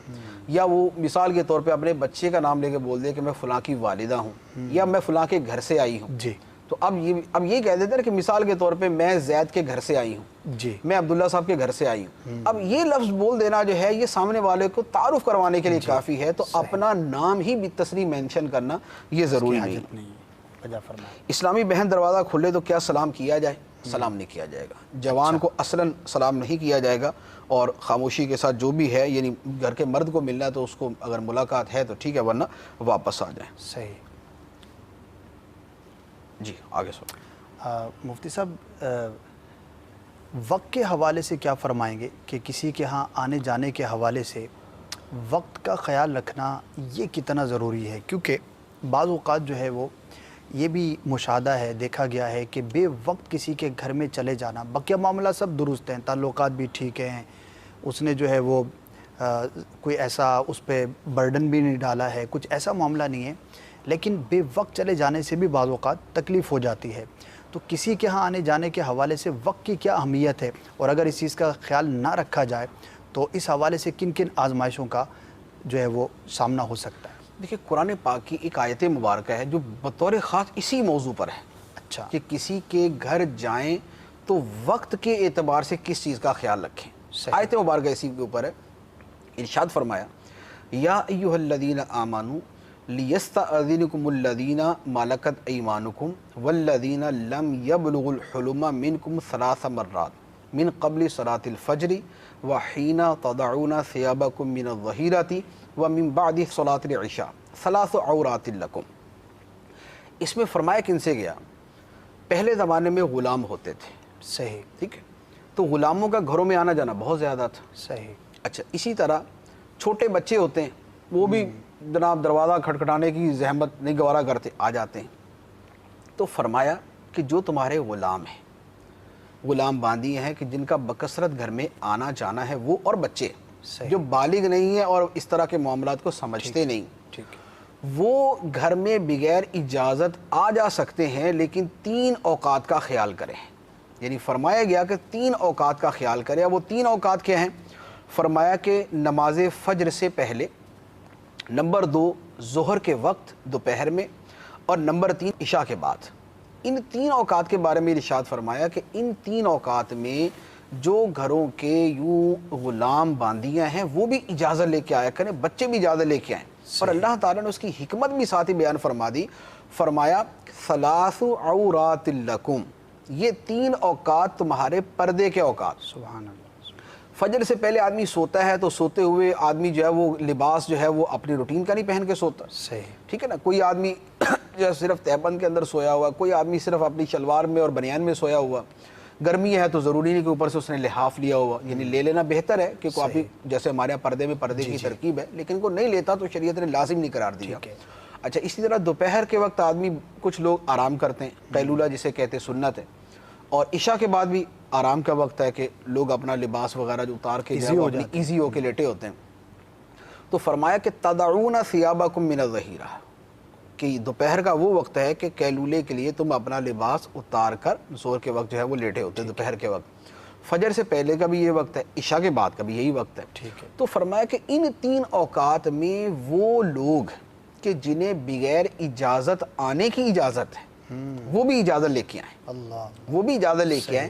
یا وہ مثال کے طور پہ اپنے بچے کا نام لے کے بول دے کہ میں فلاں کی والدہ ہوں یا میں فلاں کے گھر سے آئی ہوں. جی. تو اب یہ کہہ دیتے ہیں کہ مثال کے طور پہ میں زید کے گھر سے آئی ہوں، جی، میں عبداللہ صاحب کے گھر سے آئی ہوں. اب یہ لفظ بول دینا جو ہے یہ سامنے والے کو تعارف کروانے کے لیے کافی ہے. تو اپنا نام ہی بالتصریح مینشن کرنا یہ ضروری نہیں. اسلامی بہن دروازہ کھلے تو کیا سلام کیا جائے؟ سلام نہیں کیا جائے گا. جوان کو اصلاً سلام نہیں کیا جائے گا، اور خاموشی کے ساتھ جو بھی ہے، یعنی گھر کے مرد کو ملنا ہے تو اس کو اگر ملاقات ہے تو ٹھیک ہے، ورنہ واپس آ جائیں. صحیح. جی آگے سو. مفتی صاحب، وقت کے حوالے سے کیا فرمائیں گے کہ کسی کے ہاں آنے جانے کے حوالے سے وقت کا خیال رکھنا یہ کتنا ضروری ہے؟ کیونکہ بعض اوقات جو ہے وہ یہ بھی مشاہدہ ہے، دیکھا گیا ہے کہ بے وقت کسی کے گھر میں چلے جانا، بقیہ معاملہ سب درست ہیں، تعلقات بھی ٹھیک ہیں، اس نے جو ہے وہ کوئی ایسا اس پہ برڈن بھی نہیں ڈالا ہے، کچھ ایسا معاملہ نہیں ہے، لیکن بے وقت چلے جانے سے بھی بعض اوقات تکلیف ہو جاتی ہے. تو کسی کے ہاں آنے جانے کے حوالے سے وقت کی کیا اہمیت ہے، اور اگر اس چیز کا خیال نہ رکھا جائے تو اس حوالے سے کن کن آزمائشوں کا جو ہے وہ سامنا ہو سکتا ہے؟ دیکھیں، قرآن پاک کی ایک آیت مبارکہ ہے جو بطور خاص اسی موضوع پر ہے. اچھا. کہ کسی کے گھر جائیں تو وقت کے اعتبار سے کس چیز کا خیال رکھیں. آیت مبارکہ اسی کے اوپر ہے. ارشاد فرمایا، یا ایھا الذین آمنوا لیستأذنکم الذین ملکت ایمانکم والذین لم یبلغوا الحلم منکم 3 مرات من قبل صلاۃ الفجر وحین تضعون ثیابکم من الظہیرۃ ومن بعد صلاۃ العشاء 3 عورات لکم. اس میں فرمایا کن سے گیا؟ پہلے زمانے میں غلام ہوتے تھے. صحیح. ٹھیک ہے، تو غلاموں کا گھروں میں آنا جانا بہت زیادہ تھا. صحیح. اچھا، اسی طرح چھوٹے بچے ہوتے ہیں، وہ بھی جناب دروازہ کھٹکھٹانے کی زحمت نہیں گوارا کرتے، آ جاتے ہیں. تو فرمایا کہ جو تمہارے غلام ہیں، غلام باندی ہیں کہ جن کا بکثرت گھر میں آنا جانا ہے، وہ اور بچے جو بالغ نہیں ہیں اور اس طرح کے معاملات کو سمجھتے نہیں، وہ گھر میں بغیر اجازت آ جا سکتے ہیں، لیکن 3 اوقات کا خیال کریں. یعنی فرمایا گیا کہ 3 اوقات کا خیال کریں. وہ 3 اوقات کیا ہیں؟ فرمایا کہ نماز فجر سے پہلے، نمبر 2 ظہر کے وقت دوپہر میں، اور نمبر 3 عشاء کے بعد. ان 3 اوقات کے بارے میں ارشاد فرمایا کہ ان 3 اوقات میں جو گھروں کے یوں غلام باندیاں ہیں وہ بھی اجازت لے کے آیا کریں، بچے بھی اجازت لے کے آئیں. اور اللہ تعالیٰ نے اس کی حکمت بھی ساتھ ہی بیان فرما دی. فرمایا 3 عورات لکم، یہ 3 اوقات تمہارے پردے کے اوقات. سبحان اللہ. فجر سے پہلے آدمی سوتا ہے تو سوتے ہوئے آدمی جو ہے وہ لباس جو ہے وہ اپنی روٹین کا نہیں پہن کے سوتا. صحیح. ٹھیک ہے نا. کوئی آدمی جو ہے صرف تہبند کے اندر سویا ہوا، کوئی آدمی صرف اپنی شلوار میں اور بنیان میں سویا ہوا. گرمی ہے تو ضروری نہیں کہ اوپر سے اس نے لحاف لیا ہوا، یعنی لے لینا بہتر ہے کہ کوئی جیسے ہمارے یہاں پردے میں پردے کی ترکیب ہے، لیکن کو نہیں لیتا تو شریعت نے لازم نہیں قرار دیا. اچھا، اسی طرح دوپہر کے وقت آدمی کچھ لوگ آرام کرتے ہیں، قیلولہ جسے کہتے ہیں، سنت ہے. اور عشاء کے بعد بھی آرام کا وقت ہے کہ لوگ اپنا لباس وغیرہ جو اتار کے ایزی ہو کے لیٹے ہوتے ہیں. تو فرمایا کہ تدعون ثیابکم من الظہیرہ، کہ دوپہر کا وہ وقت ہے کہ قیلولے کے لیے تم اپنا لباس اتار کر زور کے وقت جو ہے وہ لیٹے ہوتے ہیں دوپہر کے وقت. فجر سے پہلے کا بھی یہ وقت ہے, عشاء کے بعد کا بھی یہی وقت ہے. ٹھیک ہے. تو فرمایا کہ ان 3 اوقات میں وہ لوگ کہ جنہیں بغیر اجازت آنے کی اجازت ہے وہ بھی اجازت لے کے آئیں, اللہ وہ بھی اجازت لے کے آئیں.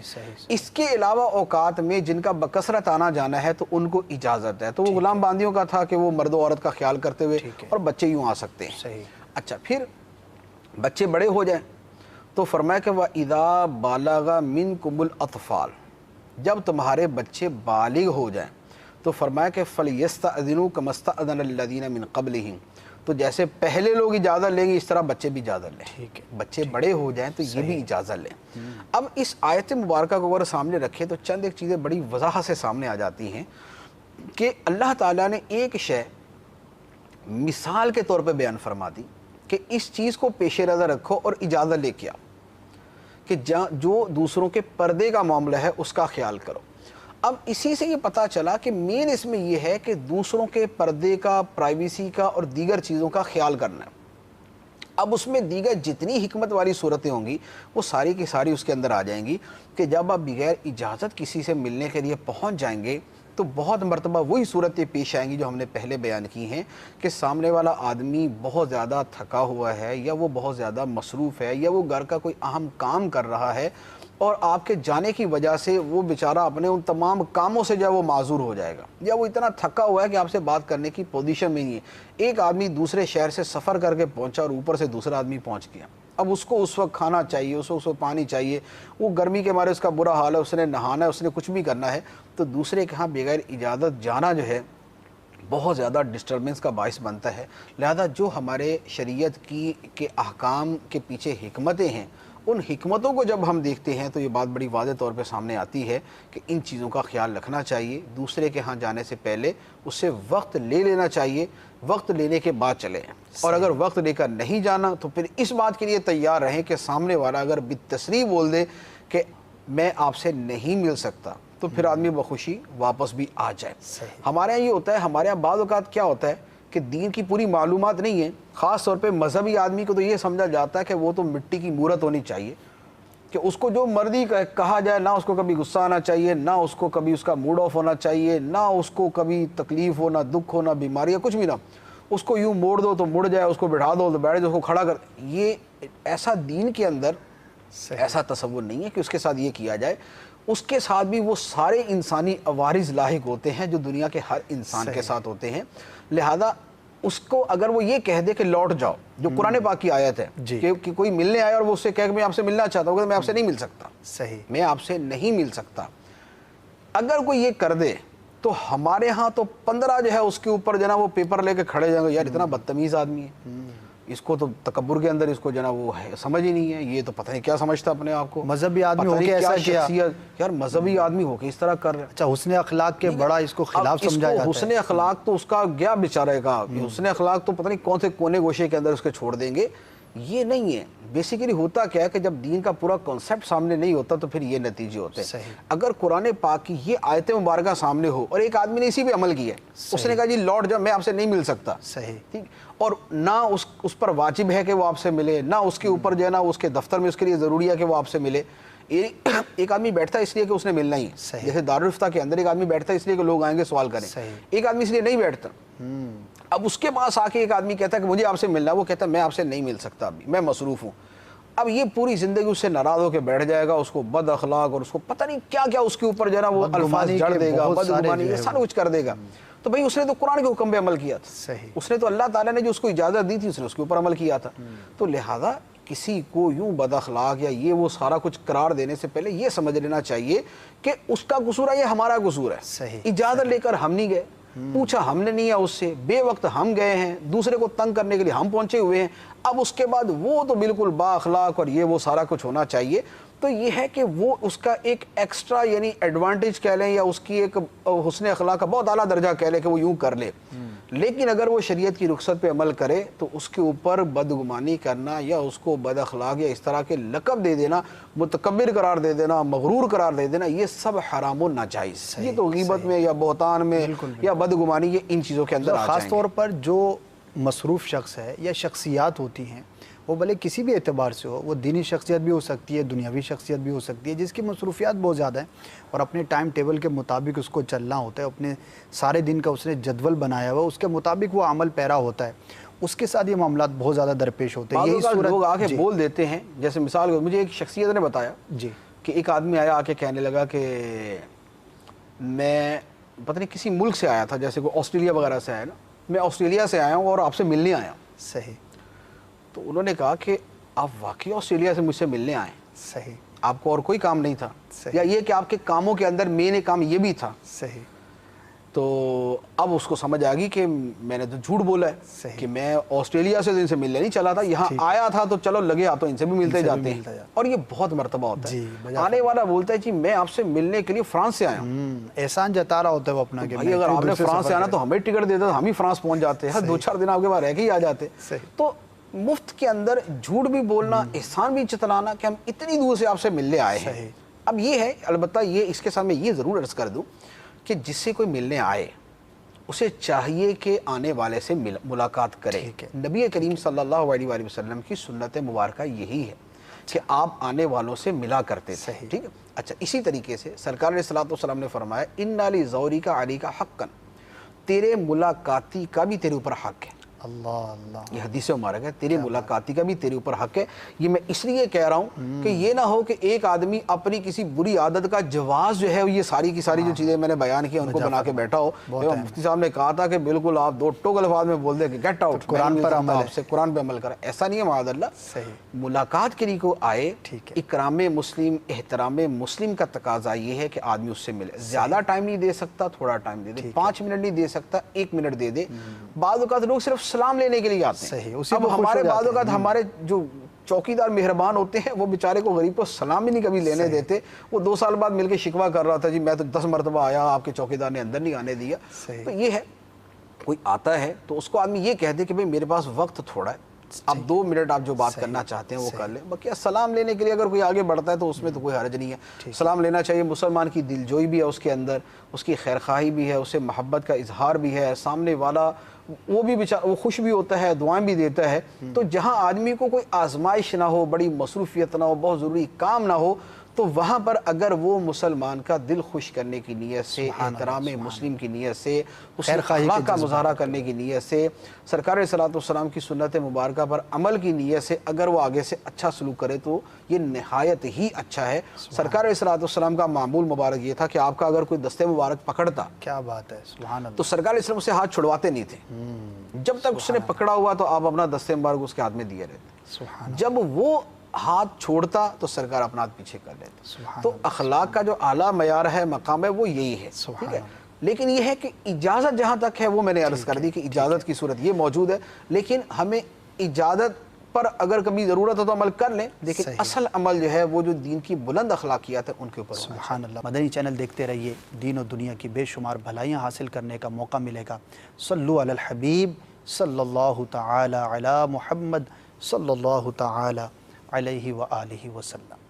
اس کے علاوہ اوقات میں جن کا بکثرت آنا جانا ہے تو ان کو اجازت ہے. تو وہ غلام باندیوں کا تھا کہ وہ مرد و عورت کا خیال کرتے ہوئے اور بچے یوں آ سکتے ہیں. صحیح. اچھا, پھر بچے بڑے ہو جائیں تو فرمایا کہ وَإِذَا بَالَغَ مِنْكُمُ الْأَطْفَالُ, جب تمہارے بچے بالغ ہو جائیں تو فرمایا کہ فَلْيَسْتَأْذِنُوا كَمَا اسْتَأْذَنَ الَّذِينَ مِنْ قَبْلِهِمْ, تو جیسے پہلے لوگ اجازت لیں گے اس طرح بچے بھی اجازت لیں. ٹھیک ہے. بچے بڑے ہو جائیں تو یہ بھی اجازت لیں. اب اس آیت مبارکہ کو اگر سامنے رکھیں تو چند ایک چیزیں بڑی وضاحت سے سامنے آ جاتی ہیں کہ اللہ تعالیٰ نے ایک شے مثال کے طور پہ بیان فرما دی کہ اس چیز کو پیش نظر رکھو اور اجازت لے کے آؤ کہ جو دوسروں کے پردے کا معاملہ ہے اس کا خیال کرو. اب اسی سے یہ پتہ چلا کہ مین اس میں یہ ہے کہ دوسروں کے پردے کا, پرائیویسی کا اور دیگر چیزوں کا خیال کرنا ہے. اب اس میں دیگر جتنی حکمت والی صورتیں ہوں گی وہ ساری کی ساری اس کے اندر آ جائیں گی کہ جب آپ بغیر اجازت کسی سے ملنے کے لیے پہنچ جائیں گے تو بہت مرتبہ وہی صورتیں پیش آئیں گی جو ہم نے پہلے بیان کی ہیں کہ سامنے والا آدمی بہت زیادہ تھکا ہوا ہے یا وہ بہت زیادہ مصروف ہے یا وہ گھر کا کوئی اہم کام کر رہا ہے اور آپ کے جانے کی وجہ سے وہ بیچارہ اپنے ان تمام کاموں سے جو ہے وہ معذور ہو جائے گا یا وہ اتنا تھکا ہوا ہے کہ آپ سے بات کرنے کی پوزیشن میں نہیں ہے. ایک آدمی دوسرے شہر سے سفر کر کے پہنچا اور اوپر سے دوسرا آدمی پہنچ گیا. اب اس کو اس وقت کھانا چاہیے, اس کو پانی چاہیے, وہ گرمی کے مارے اس کا برا حال ہے, اس نے نہانا ہے, اس نے کچھ بھی کرنا ہے, تو دوسرے کے ہاں بغیر اجازت جانا جو ہے بہت زیادہ ڈسٹربنس کا باعث بنتا ہے. لہذا جو ہمارے شریعت کے احکام کے پیچھے حکمتیں ہیں ان حکمتوں کو جب ہم دیکھتے ہیں تو یہ بات بڑی واضح طور پہ سامنے آتی ہے کہ ان چیزوں کا خیال رکھنا چاہیے. دوسرے کے ہاں جانے سے پہلے اس سے وقت لے لینا چاہیے, وقت لینے کے بعد چلیں, اور اگر وقت لے کر نہیں جانا تو پھر اس بات کے لیے تیار رہیں کہ سامنے والا اگر بالتصریح بول دے کہ میں آپ سے نہیں مل سکتا تو پھر آدمی بخوشی واپس بھی آ جائے. ہمارے یہاں یہ ہوتا ہے, ہمارے یہاں بعض اوقات کیا ہوتا ہے کہ دین کی پوری معلومات نہیں ہے, خاص طور پہ مذہبی آدمی کو تو یہ سمجھا جاتا ہے کہ وہ تو مٹی کی مورت ہونی چاہیے کہ اس کو جو مرضی کہا جائے, نہ اس کو کبھی غصہ آنا چاہیے, نہ اس کو کبھی اس کا موڈ آف ہونا چاہیے, نہ اس کو کبھی تکلیف ہو, نہ دکھ ہو, نہ بیماری یا کچھ بھی نہ. اس کو یوں موڑ دو تو مڑ جائے, اس کو بٹھا دو تو بیٹھ جائے, اس کو کھڑا کر. یہ ایسا دین کے اندر ایسا تصور نہیں ہے کہ اس کے ساتھ یہ کیا جائے. اس کے ساتھ بھی وہ سارے انسانی عوارض لاحق ہوتے ہیں جو دنیا کے ہر انسان کے ساتھ ہوتے ہیں. لہذا اس کو اگر وہ یہ کہہ دے کہ لوٹ جاؤ, جو قرآن پاک کی آیت ہے کہ کوئی ملنے آیا اور وہ اس سے کہے کہ میں آپ سے ملنا چاہتا ہوں, میں آپ سے نہیں مل سکتا, صحیح, میں آپ سے نہیں مل سکتا, اگر کوئی یہ کر دے تو ہمارے ہاں تو 15 جو ہے اس کے اوپر جو ہے نا وہ پیپر لے کے کھڑے جائیں گے, یار اتنا بدتمیز آدمی ہے, اس کو تو تکبر کے اندر اس کو جو ہے نا وہ ہے سمجھ ہی نہیں ہے, یہ تو پتہ نہیں کیا سمجھتا اپنے آپ کو, مذہبی آدمی ہو کے ایسا کیا, یار مذہبی آدمی ہو کے اس طرح کر رہے ہیں. اچھا, حسن اخلاق کے بڑا اس کو خلاف سمجھا جاتا ہے. حسن اخلاق تو اس کا گیا بیچارے کا, حسن اخلاق تو پتہ نہیں کون سے کونے گوشے کے اندر اس کے چھوڑ دیں گے. یہ نہیں ہے. بیسیکلی ہوتا کیا ہے کہ جب دین کا پورا کنسیپٹ سامنے نہیں ہوتا تو پھر یہ نتیجے ہوتے ہیں. اگر قرآن پاک کی یہ آیت مبارکہ سامنے ہو اور ایک آدمی نے اسی پہ عمل کیا ہے, اس نے کہا جی لوٹ جاؤ, میں آپ سے نہیں مل سکتا, صحیح, ٹھیک, اور نہ اس پر واجب ہے کہ وہ آپ سے ملے, نہ اس کے اوپر جو ہے نا اس کے دفتر میں اس کے لیے ضروری ہے کہ وہ آپ سے ملے. ایک آدمی بیٹھتا ہے اس لیے کہ اس نے ملنا ہی ہے, جیسے دارالفتہ کے اندر ایک آدمی بیٹھتا ہے اس لیے کہ لوگ آئیں گے سوال کریں, ایک آدمی اس لیے نہیں بیٹھتا. اب اس کے پاس آ کے ایک آدمی کہتا ہے کہ مجھے آپ سے ملنا ہے, وہ کہتا ہے میں آپ سے نہیں مل سکتا, ابھی میں مصروف ہوں. اب یہ پوری زندگی اس سے ناراض ہو کے بیٹھ جائے گا, اس کو بد اخلاق اور اس کو پتہ نہیں کیا کیا اس کے اوپر جو ہے نا وہ الفاظ جڑ دے گا, بدگمانی, یہ سارا کچھ کر دے گا. تو بھائی اس نے تو قرآن کے حکم پہ عمل کیا تھا, اس نے تو اللہ تعالیٰ نے جو اس کو اجازت دی تھی اس نے اس کے اوپر عمل کیا تھا. تو لہذا کسی کو یوں بد اخلاق یا یہ وہ سارا کچھ قرار دینے سے پہلے یہ سمجھ لینا چاہیے کہ اس کا قصور ہے یا ہمارا قصور ہے. اجازت لے کر ہم نہیں گئے, پوچھا ہم نے نہیں ہے اس سے, بے وقت ہم گئے ہیں, دوسرے کو تنگ کرنے کے لیے ہم پہنچے ہوئے ہیں. اب اس کے بعد وہ تو بالکل با اخلاق اور یہ وہ سارا کچھ ہونا چاہیے. تو یہ ہے کہ وہ اس کا ایک ایکسٹرا یعنی ایڈوانٹیج کہہ لیں یا اس کی ایک حسن اخلاق کا بہت اعلیٰ درجہ کہہ لیں کہ وہ یوں کر لے. لیکن اگر وہ شریعت کی رخصت پہ عمل کرے تو اس کے اوپر بدگمانی کرنا یا اس کو بد اخلاق یا اس طرح کے لقب دے دینا, متکبر قرار دے دینا, مغرور قرار دے دینا, یہ سب حرام و ناجائز. یہ تو غیبت میں یا بہتان میں یا بدگمانی, یہ ان چیزوں کے اندر خاص طور پر جو مصروف شخص ہے یا شخصیات ہوتی ہیں وہ بھلے کسی بھی اعتبار سے ہو، وہ دینی شخصیت بھی ہو سکتی ہے، دنیاوی شخصیت بھی ہو سکتی ہے، جس کی مصروفیات بہت زیادہ ہیں اور اپنے ٹائم ٹیبل کے مطابق اس کو چلنا ہوتا ہے، اپنے سارے دن کا اس نے جدول بنایا ہوا، اس کے مطابق وہ عمل پیرا ہوتا ہے، اس کے ساتھ یہ معاملات بہت زیادہ درپیش ہوتے ہیں۔ یہی صورت لوگ آ کے بول دیتے ہیں، جیسے مثال مجھے ایک شخصیت نے بتایا جی کہ ایک آدمی آیا آ کے کہنے لگا کہ میں پتہ نہیں کسی ملک سے آیا تھا، جیسے کوئی آسٹریلیا وغیرہ سے آیا نا، میں آسٹریلیا سے آیا ہوں اور آپ سے ملنے آیا ہوں۔ صحیح۔ تو انہوں نے کہا کہ آپ واقعی آسٹریلیا سے مجھ سے ملنے آئے؟ صحیح۔ آپ کو اور کوئی کام نہیں تھا؟ صحیح۔ یا یہ کہ آپ کے کاموں کے اندر مین کام یہ بھی تھا؟ صحیح۔ تو اب اس کو سمجھ آ گئی کہ میں نے تو جھوٹ بولا ہے صحیح۔ کہ میں آسٹریلیا سے ان سے ملنے نہیں چلا تھا، یہاں آیا تھا تو چلو لگے تو ان سے بھی ملتے جاتے ہیں، اور یہ بہت مرتبہ ہوتا ہے۔ آنے والا بولتا ہے جی میں آپ سے ملنے کے لیے فرانس سے آیا ہوں، احسان جتا رہا ہوتا ہے وہ اپنا کہ بھائی اگر آپ نے فرانس سے آنا تو ہمیں ٹکٹ دیتے تو ہم ہی فرانس پہنچ جاتے ہیں، 2-4 دن آپ کے بعد رہ کے ہی آ جاتے۔ تو مفت کے اندر جھوٹ بھی بولنا، احسان بھی جتلانا کہ ہم اتنی دور سے آپ سے ملنے آئے ہیں۔ اب یہ ہے، البتہ یہ اس کے ساتھ میں یہ ضرور عرض کر دوں کہ جس سے کوئی ملنے آئے اسے چاہیے کہ آنے والے سے ملاقات کرے۔ نبی کریم صلی اللہ علیہ وآلہ وسلم کی سنت مبارکہ یہی ہے کہ آپ آنے والوں سے ملا کرتے تھے، ٹھیک ہے۔ اچھا، اسی طریقے سے سرکار علیہ الصلوۃ والسلام نے فرمایا اِنَّ لِزَوْرِكَ عَلَيْكَ حَقًّا، تیرے ملاقاتی کا بھی تیرے اوپر حق ہے۔ اللہ اللہ، یہ حدیث مبارک ہے، تیرے ملاقاتی کا بھی تیرے اوپر حق ہے۔ یہ میں اس لیے کہہ رہا ہوں کہ یہ نہ ہو کہ ایک آدمی اپنی کسی بری عادت کا جواز جو ہے یہ ساری کی ساری جو چیزیں میں نے بیان کی ان کو بنا کے بیٹھا ہو۔ مفتی صاحب نے کہا تھا کہ بالکل آپ 2 ٹوک الفاظ میں بول دیں کہ گیٹ آؤٹ، قرآن پر عمل ہے، قرآن پہ عمل کریں، ایسا نہیں ہے معاذ اللہ۔ ملاقات کے لیے کو آئے، اکرام مسلم، احترام مسلم کا تقاضا یہ ہے کہ آدمی اس سے ملے، زیادہ ٹائم نہیں دے سکتا، تھوڑا ٹائم دے دے، 5 منٹ نہیں دے سکتا، 1 منٹ دے دے۔ بعض اوقات لوگ صرف سلام لینے کے لیے آتے ہیں، اب ہمارے بعض اوقات ہمارے جو چوکیدار مہربان ہوتے ہیں وہ بیچارے کو غریب کو سلام بھی نہیں کبھی لینے دیتے۔ وہ 2 سال بعد مل کے شکوہ کر رہا تھا جی میں تو 10 مرتبہ آیا، آپ کے چوکیدار نے اندر نہیں آنے دیا۔ تو یہ ہے، کوئی آتا ہے تو اس کو آدمی یہ کہہ دے کہ بھئی میرے پاس وقت تھوڑا ہے، اب 2 منٹ آپ جو بات کرنا چاہتے ہیں وہ کر لیں۔ باقی سلام لینے کے لیے اگر کوئی آگے بڑھتا ہے تو اس میں تو کوئی حرج نہیں ہے، سلام لینا چاہیے۔ مسلمان کی دلجوئی بھی ہے اس کے اندر، اس کی خیرخواہی بھی ہے، اسے محبت کا اظہار بھی ہے، سامنے والا وہ بھی وہ خوش بھی ہوتا ہے، دعائیں بھی دیتا ہے۔ تو جہاں آدمی کو کوئی آزمائش نہ ہو، بڑی مصروفیت نہ ہو، بہت ضروری کام نہ ہو، تو وہاں پر اگر وہ مسلمان کا دل خوش کرنے کی نیت سے، احترام مسلم کی نیت سے، اس اخلاق کا مظاہرہ کرنے کی نیت سے، سرکار علیہ الصلوۃ والسلام کی سنت مبارکہ پر عمل کی نیت سے اگر وہ آگے سے اچھا سلوک کرے تو یہ نہایت ہی اچھا ہے۔ سرکار علیہ الصلوۃ والسلام کا معمول مبارک یہ تھا کہ آپ کا اگر کوئی دستے مبارک پکڑتا، کیا بات ہے، سبحان اللہ، تو سرکار علیہ السلام سے ہاتھ چھڑواتے نہیں تھے، جب تک اس نے پکڑا ہوا تو آپ اپنا دستے مبارک اس کے ہاتھ میں دیے رہتے، جب وہ ہاتھ چھوڑتا تو سرکار اپنا ہاتھ پیچھے کر لیتے۔ تو اخلاق کا جو اعلیٰ معیار ہے، مقام ہے، وہ یہی ہے، ٹھیک ہے۔ لیکن یہ ہے کہ اجازت جہاں تک ہے وہ میں نے عرض کر دی کہ اجازت کی صورت یہ موجود ہے، لیکن ہمیں اجازت پر اگر کبھی ضرورت ہو تو عمل کر لیں، لیکن اصل عمل جو ہے وہ جو دین کی بلند اخلاقیات ہیں ان کے اوپر ہونا۔ سبحان اللہ۔ مدنی چینل دیکھتے رہیے، دین و دنیا کی بے شمار بھلائیاں حاصل کرنے کا موقع ملے گا۔ صلو علی الحبیب صلی اللہ تعالی علی محمد صلی اللہ تعالی علیہ وآلہ وسلم۔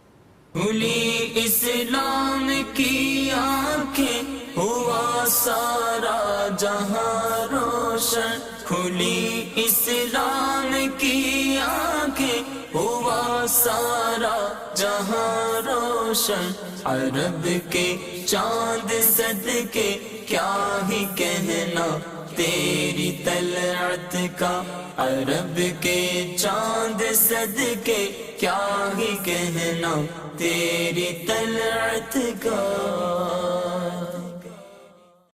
کھلی اسلام کی آنکھیں ہوا سارا جہاں روشن، کھلی اسلام کی آنکھیں ہوا سارا جہاں روشن، عرب کے چاند صدقے کیا ہی کہنا تیری طلعت کا، عرب کے چاند صدقے کیا ہی کہنا تیری طلعت کا۔